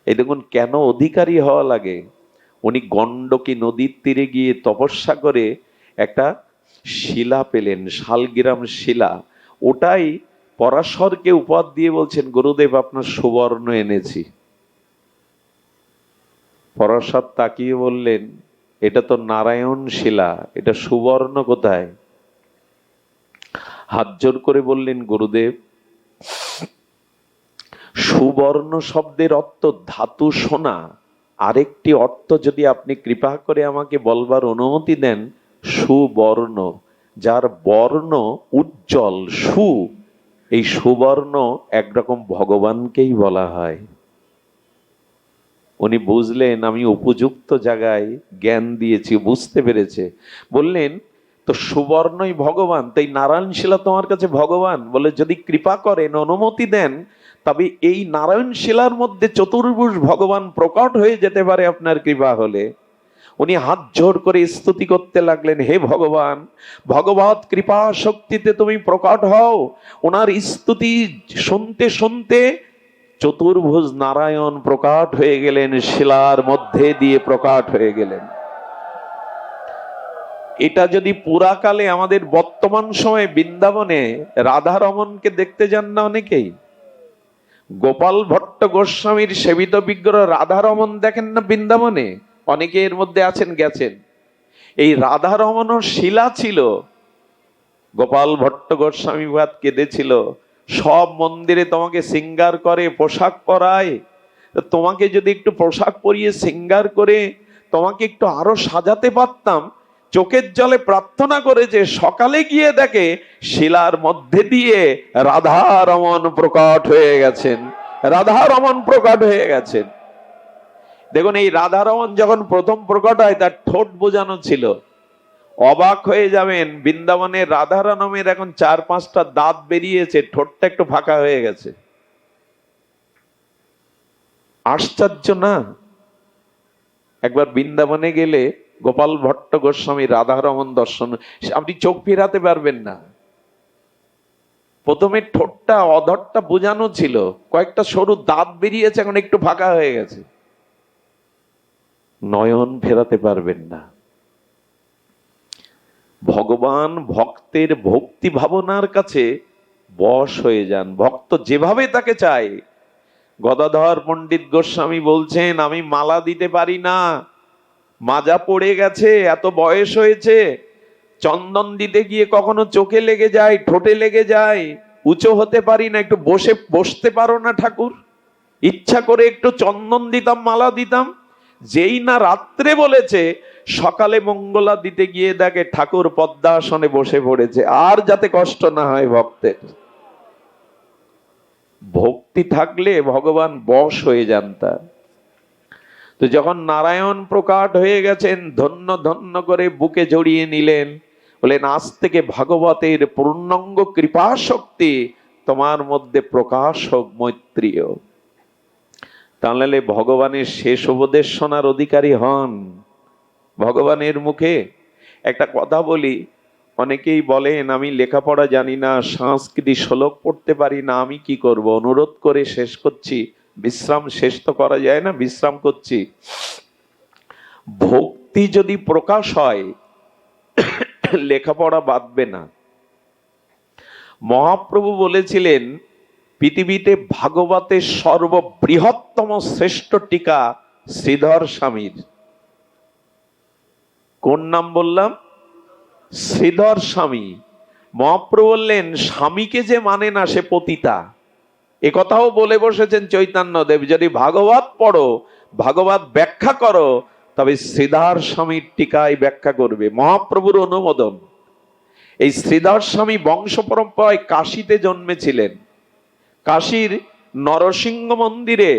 এই দেখুন কেন অধিকারী হওয়া লাগে। উনি গণ্ডকী নদীর তীরে গিয়ে তপস্যা করে একটা শিলা পেলেন, শালগ্রাম শিলা। ওটাই পরাশরকে উপহার দিয়ে বলছেন গুরুদেব আপনার সুবর্ণ এনেছি। পরাশর তাকিয়ে বললেন এটা তো নারায়ণ শিলা, এটা সুবর্ণ কোথায়? হাত জোর করে বললেন গুরুদেব, সুবর্ণ শব্দের অর্থ ধাতু সোনা, আরেকটি অর্থ যদি আপনি কৃপা করে আমাকে বলবার অনুমতি দেন, সুবর্ণ, যার বর্ণ উজ্জ্বল, সু, এই সুবর্ণ একরকম ভগবানকেই বলা হয়। উনি বুঝলেন আমি উপযুক্ত জায়গায় জ্ঞান দিয়েছি, বুঝতে পেরেছে। বললেন তো সুবর্ণই ভগবান, তাই নারায়ণ শিলা তোমার কাছে ভগবান? বলে যদি কৃপা করেন, অনুমতি দেন, তবে এই নারায়ণ শিলার মধ্যে চতুর্ভুজ ভগবান প্রকট হয়ে যেতে পারে আপনার কৃপা হলে। উনি হাত জোড় করে স্তুতি করতে লাগলেন, হে ভগবান, ভগবত কৃপা শক্তিতে তুমি প্রকট হও। ওনার স্তুতি শুনতে শুনতে চতুর্ভুজ নারায়ণ প্রকট হয়ে গেলেন, শিলার মধ্যে দিয়ে প্রকট হয়ে গেলেন। এটা যদি পুরাকালে আমাদের বর্তমান সময়ে বৃন্দাবনে রাধারমণকে দেখতে যান না অনেকেই, গোপাল ভট্ট গোস্বামীর সেবিত বিগ্রহ রাধারমণ দেখেন না বৃন্দাবনে? অনেকে এর মধ্যে আছেন, গেছেন। এই রাধারমণও শিলা ছিল। গোপাল ভট্ট গোস্বামী কেঁদেছিল, সব মন্দিরে তোমাকে সিঙ্গার করে, পোশাক পরায়, তোমাকে যদি একটু পোশাক পরিয়ে সিঙ্গার করে তোমাকে একটু আরো সাজাতে পারতাম। চোখের জলে প্রার্থনা করে যে সকালে গিয়ে দেখে শিলার মধ্যে দিয়ে রাধারমণ প্রকট হয়ে গেছেন, রাধারমণ প্রকট হয়ে গেছেন। দেখুন, এই রাধারমণ যখন প্রথম প্রকট হয় তার ঠোঁট বোঝানো ছিল। অবাক হয়ে যাবেন, বৃন্দাবনের রাধারমণের এখন 4-5টা দাঁত বেরিয়েছে, ঠোঁটটা একটু ফাঁকা হয়ে গেছে। আশ্চর্য না? একবার বৃন্দাবনে গেলে গোপাল ভট্ট গোস্বামী রাধারমণ দর্শন, আপনি চোখ ফেরাতে পারবেন না। প্রথমে ঠোঁটটা অধরটা বোঝানো ছিল, কয়েকটা সরু দাঁত বেরিয়েছে, এখন একটু ফাঁকা হয়ে গেছে। নয়ন ফেরাতে পারবেন না। ভগবান ভক্তের ভক্তি ভাবনার কাছে বশ হয়ে যান, ভক্ত যেভাবে তাকে চায়। গদাধর পণ্ডিত গোস্বামী বলছেন, আমি মালা দিতে পারি না, মাজা পড়ে গেছে, এত বয়স হয়েছে, চন্দন দিতে গিয়ে কখনো চোখে লেগে যায়, ঠোঁটে লেগে যায়, উঁচু হতে পারি না, একটু বসতে পারো না ঠাকুর? ইচ্ছা করে একটু চন্দন দিতাম, মালা দিতাম। যেই না রাত্রে বলেছে, সকালে মঙ্গলা দিতে গিয়ে দেখে ঠাকুর পদ্মাসনে বসে পড়েছে, আর যাতে কষ্ট না হয় ভক্তের। ভক্তি থাকলে ভগবান বশ হয়ে যান তার। তো যখন নারায়ণ প্রকাট হয়ে গেছেন, ধন্য ধন্য করে বুকে জড়িয়ে নিলেন, বলেন আজ থেকে ভাগবতের পূর্ণাঙ্গ কৃপা শক্তি তোমার মধ্যে প্রকাশ হোক মৈত্রীয়। তাহলে ভগবানের শেষ উপদেশ শোনার অধিকারী হন। ভগবানের মুখে একটা কথা বলি, অনেকেই বলেন আমি লেখাপড়া জানি না, সংস্কৃতি শ্লোক পড়তে পারি না, আমি কি করব? অনুরোধ করে শেষ করছি, বিশ্রাম শেষ তো করা যায় না, বিশ্রাম করছি। ভক্তি যদি প্রকাশ হয়, লেখাপড়া বাঁধবে না। মহাপ্রভু বলেছিলেন, পৃথিবীতে ভাগবতের সর্ববৃহত্তম শ্রেষ্ঠ টিকা শ্রীধর স্বামীর। কোন নাম বললাম? শ্রীধর স্বামী। মহাপ্রভু বললেন, স্বামীকে যে মানে না সে পতিতা। এ কথাও বলে বসেছেন চৈতন্যদেব, যদি ভাগবত পড়ো, ভাগবত ব্যাখ্যা করো, তবে শ্রীধর স্বামীর টিকায় ব্যাখ্যা করবে। মহাপ্রভুর অনুমোদন। এই শ্রীধর স্বামী বংশ পরম্পরায় কাশীতে জন্মেছিলেন। কাশীর নরসিংহ মন্দিরে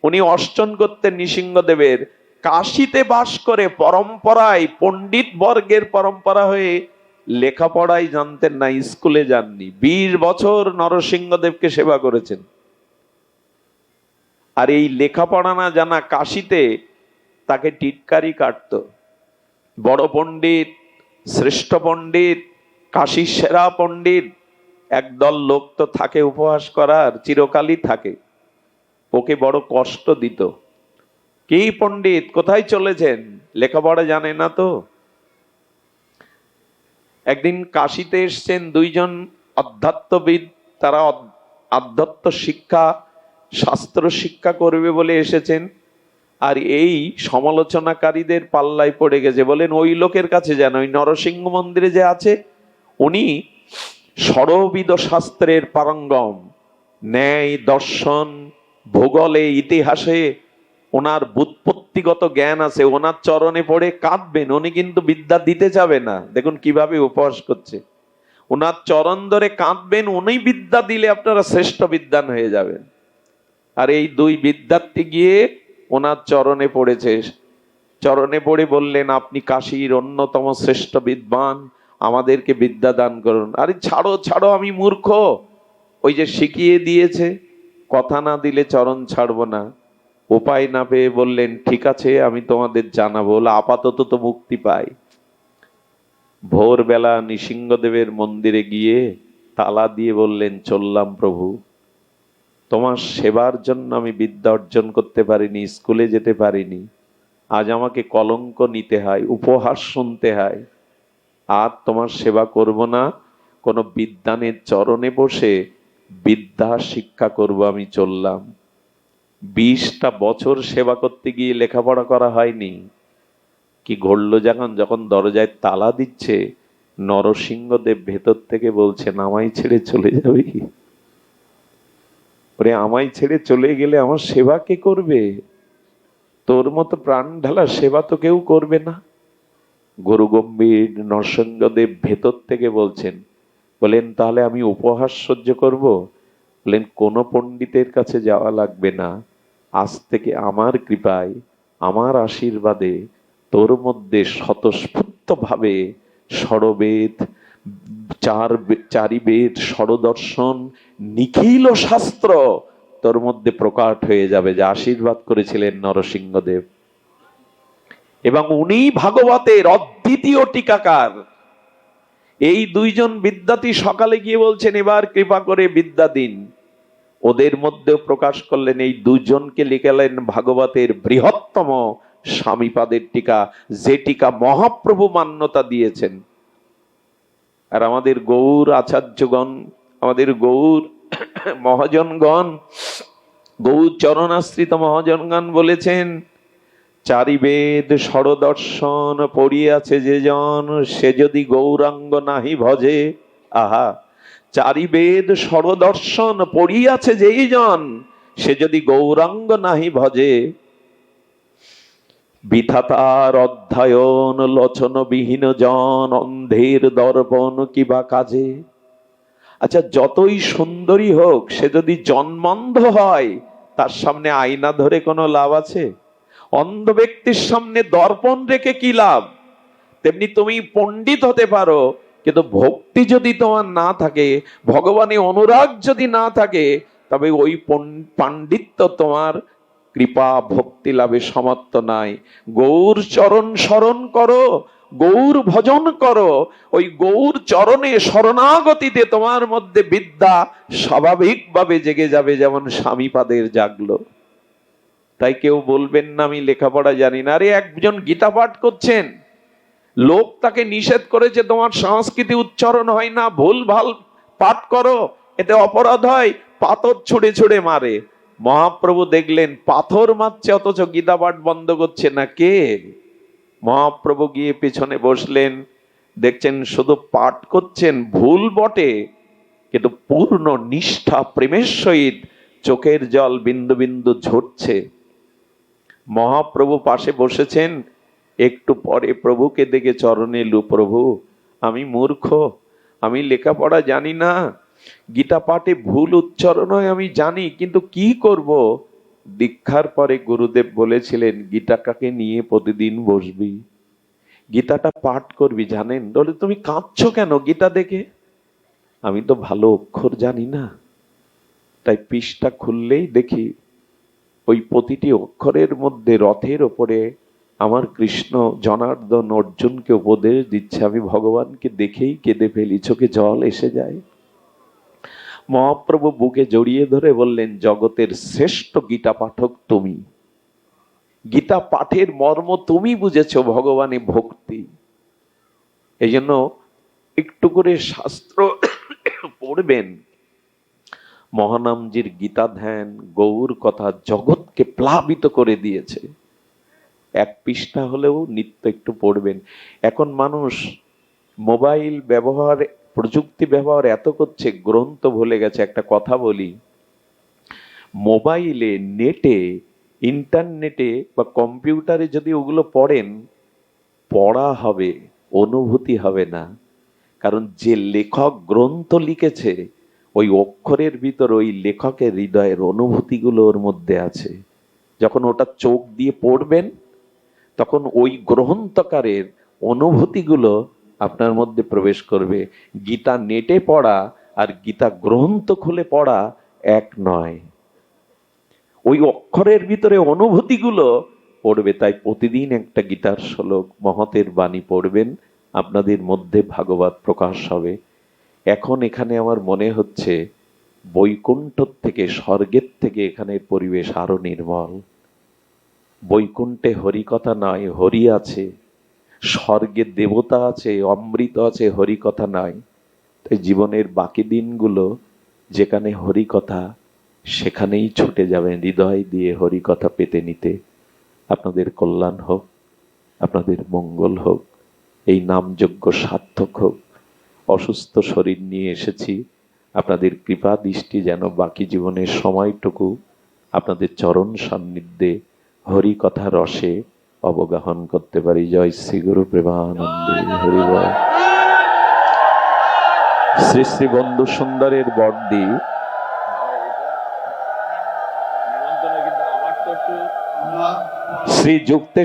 উনি অর্চন করতেন নৃসিংহদেবের। কাশীতে বাস করে পরম্পরায় পণ্ডিত বর্গের পরম্পরা হয়ে লেখাপড়াই জানতেন না, স্কুলে যাননি। 20 বছর নরসিংহদেবকে সেবা করেছেন। আর এই লেখাপড়া না জানা কাশীতে তাকে টিটকারি কাটত। বড় পণ্ডিত, শ্রেষ্ঠ পণ্ডিত, কাশীর সেরা পণ্ডিত, একদল লোক তো থাকে উপহাস করার, চিরকালই থাকে। ওকে বড় কষ্ট দিত। কি পণ্ডিত, কোথায় চলেছেন? লেখাপড়া জানে না তো। একদিন কাশীতে এসছেন দুইজন অধ্যাত্মবিদ, তারা আধ্যাত্ম শিক্ষা, শাস্ত্র শিক্ষা করবে বলে এসেছেন। আর এই সমালোচনাকারীদের পাল্লায় পড়ে গেছে। বলেন ওই লোকের কাছে যান, ওই নরসিংহ মন্দিরে যে আছে, উনি ষড়বিদ শাস্ত্রের পারঙ্গম, ন্যায় দর্শন ভূগোলে ইতিহাসে ওনার বুৎপত্তিগত জ্ঞান আছে। ওনার চরণে পড়ে কাঁদবেন, উনি কিন্তু বিদ্যা দিতে যাবে না। দেখুন কিভাবে উপহাস করছে। ওনার চরণ ধরে কাঁদবেন, উনি বিদ্যা দিলে আপনারা শ্রেষ্ঠ বিদ্বান হয়ে যাবেন। আর এই দুই বিদ্যার্থী গিয়ে ওনার চরণে পড়েছে। চরণে পড়ে বললেন, আপনি কাশীর অন্যতম শ্রেষ্ঠ বিদ্বান, আমাদেরকে বিদ্যা দান করুন। আরে ছাড়ো ছাড়ো, আমি মূর্খ, ওই যে শিখিয়ে দিয়েছে, কথা না দিলে চরণ ছাড়বো না। উপায় না পেয়ে বললেন, ঠিক আছে আমি তোমাদের জানাবো, আপাতত তো মুক্তি পাই। ভোরবেলা নৃসিংহদেবের মন্দিরে গিয়ে তালা দিয়ে বললেন, চললাম প্রভু, তোমার সেবার জন্য আমি বিদ্যা অর্জন করতে পারিনি, স্কুলে যেতে পারিনি, আজ আমাকে কলঙ্ক নিতে হয়, উপহাস শুনতে হয়। আর তোমার সেবা করব না, কোনো বিদ্বানের চরণে বসে বিদ্যা শিক্ষা করব, আমি চললাম। 20টা বছর সেবা করতে গিয়ে লেখাপড়া করা হয়নি। কি ঘটলো, যখন দরজায় তালা দিচ্ছে, নরসিংহদেব ভেতর থেকে বলছেন, আমায় ছেড়ে চলে যাবি? ওরে আমায় ছেড়ে চলে গেলে আমার সেবা কে করবে? তোর মতো প্রাণ ঢালা সেবা তো কেউ করবে না। গুরু গম্ভীর নরসিংহদেব ভেতর থেকে বলছেন, বলেন তাহলে আমি উপহাস সহ্য করব? বলেন কোনো পণ্ডিতের কাছে যাওয়া লাগবে না, আজ থেকে আমার কৃপায় আমার আশীর্বাদে তোর মধ্যে স্বতঃস্ফূর্ত ভাবে ষড়বেদ, চারিবেদ, ষড়দর্শন, নিখিল শাস্ত্র তোর মধ্যে প্রকাট হয়ে যাবে, যা আশীর্বাদ করেছিলেন নরসিংহদেব। এবং উনি ভাগবতের অদ্বিতীয় টিকাকার। এই দুইজন বিদ্যার্থী সকালে গিয়ে বলছেন, এবার কৃপা করে বিদ্যা দিন। ওদের মধ্যেও প্রকাশ করলেন, এই দুজনকে লিখালেন ভাগবতের বৃহত্তম স্বামীপাদের টিকা, যে টিকা মহাপ্রভু মান্যতা দিয়েছেন। আর আমাদের গৌর আচার্যগণ, আমাদের গৌর মহাজনগণ, গৌর চরণাশ্রিত মহাজনগণ বলেছেন, চারিবেদ ষড়দর্শন পড়িয়াছে যে জন, সে যদি গৌরাঙ্গ নাহি ভজে। আহা, চারিবেদ ষড়দর্শন পড়িয়াছে যেই জন, সে যদি গৌরাঙ্গ নাহি ভজে। বিধাতার অধ্যয়ন লোচন বিহীন জন, অন্ধের দর্পণ কিবা কাজে। আচ্ছা, যতই সুন্দরী হোক, সে যদি জন্মান্ধ হয়, তার সামনে আয়না ধরে কোনো লাভ আছে? অন্ধ ব্যক্তির সামনে দর্পণ রেখে কি লাভ? তেমনি তুমি পণ্ডিত হতে পারো, কিন্তু ভক্তি যদি তোমার না থাকে, ভগবানের অনুরাগ যদি না থাকে, তবে ওই পাণ্ডিত্য তোমার কৃপা ভক্তি লাভে সমর্থ নাই। গৌর চরণ স্মরণ করো, গৌর ভজন করো, ওই গৌর চরণে শরণাগতিতে তোমার মধ্যে বিদ্যা স্বাভাবিকভাবে জেগে যাবে, যেমন স্বামীপাদের জাগলো। তাই কেউ বলবেন না আমি লেখাপড়া জানি না। আরে, একজন গীতা পাঠ করছেন, লোক তাকে নিষেধ করেছে, তোমার সংস্কৃতি উচ্চারণ হয় না, ভুল ভাল পাঠ করো, এতে অপরাধ হয়, পাথর ছুঁড়ে ছুঁড়ে মারে। মহাপ্রভু দেখলেন পাথর মারছে, অথচ গীতা পাঠ বন্ধ করছে না। কে? মহাপ্রভু গিয়ে পেছনে বসলেন, দেখছেন শুধু পাঠ করছেন, ভুল বটে, কিন্তু পূর্ণ নিষ্ঠা প্রেমের সহিত চোখের জল বিন্দু বিন্দু ঝরছে। মহাপ্রভু পাশে বসেছেন, একটু পরে প্রভুকে দেখে চরণে এলু, প্রভু আমি মূর্খ, আমি লেখাপড়া জানি না, গীতা পাঠে ভুল উচ্চারণ হয় আমি জানি, কিন্তু কি করব? দীক্ষার পরে গুরুদেব বলেছিলেন, গীতাটাকে নিয়ে প্রতিদিন বসবি, গীতাটা পাঠ করবি। জানেন, বলে তুমি কাঁদছো কেন গীতা দেখে? আমি তো ভালো অক্ষর জানি না, তাই পৃষ্ঠা খুললেই দেখি ওই প্রতিটি অক্ষরের মধ্যে রথের ওপরে আমার কৃষ্ণ জনার্দন অর্জুনকে উপদেশ দিচ্ছে। আমি ভগবানকে দেখেই কেঁদে ফেলি, চোখে জল এসে যায়। মহাপ্রভু বুকে জড়িয়ে ধরে বললেন, জগতের শ্রেষ্ঠ গীতা পাঠক তুমি, গীতা পাঠের মর্ম তুমি বুঝেছো, ভগবানে ভক্তি। এই জন্য একটু করে শাস্ত্র পড়বেন। মহানামজির গীতা ধ্যান, গৌর কথা জগৎকে প্লাবিত করে দিয়েছে। এক পৃষ্ঠা হলেও নিত্য একটু পড়বেন। এখন মানুষ মোবাইল ব্যবহার, প্রযুক্তি ব্যবহার এত করছে, গ্রন্থ ভুলে গেছে। একটা কথা বলি, মোবাইলে, নেটে, ইন্টারনেটে বা কম্পিউটারে যদি ওগুলো পড়েন, পড়া হবে, অনুভূতি হবে না। কারণ যে লেখক গ্রন্থ লিখেছে, ওই অক্ষরের ভিতর ওই লেখকের হৃদয়ের অনুভূতিগুলো ওর মধ্যে আছে। যখন ওটা চোখ দিয়ে পড়বেন, তখন ওই গ্রন্থকারের অনুভূতিগুলো আপনার মধ্যে প্রবেশ করবে। গীতা নেটে পড়া আর গীতা গ্রন্থ খুলে পড়া এক নয়। ওই অক্ষরের ভিতরে অনুভূতিগুলো পড়বে। তাই প্রতিদিন একটা গীতার শ্লোক, মহতের বাণী পড়বেন, আপনাদের মধ্যে ভাগবত প্রকাশ হবে। এখন এখানে আমার মনে হচ্ছে বৈকুণ্ঠ থেকে, স্বর্গের থেকে এখানের পরিবেশ আরো নির্মল। বৈকুণ্ঠে হরিকথা নয়, হরি আছে। স্বর্গে দেবতা আছে, অমৃত আছে, হরিকথা নয়। তাই জীবনের বাকি দিনগুলো যেখানে হরিকথা, সেখানেই ছুটে যাবেন হৃদয় দিয়ে হরিকথা পেতে নিতে। আপনাদের কল্যাণ হোক, আপনাদের মঙ্গল হোক, এই নামযজ্ঞ সার্থক হোক। অসুস্থ শরীর নিয়ে এসেছি, আপনাদের কৃপা দৃষ্টি যেন বাকি জীবনের সময়টুকু আপনাদের চরণ সান্নিধ্যে হরি কথা রসে অবগাহন করতে পারি। জয় শ্রী গুরু প্রেমানন্দে হরি বল। শ্রী শ্রী বন্ধু সুন্দরের বর্দি শ্রী শ্রী যুক্তেশ্বর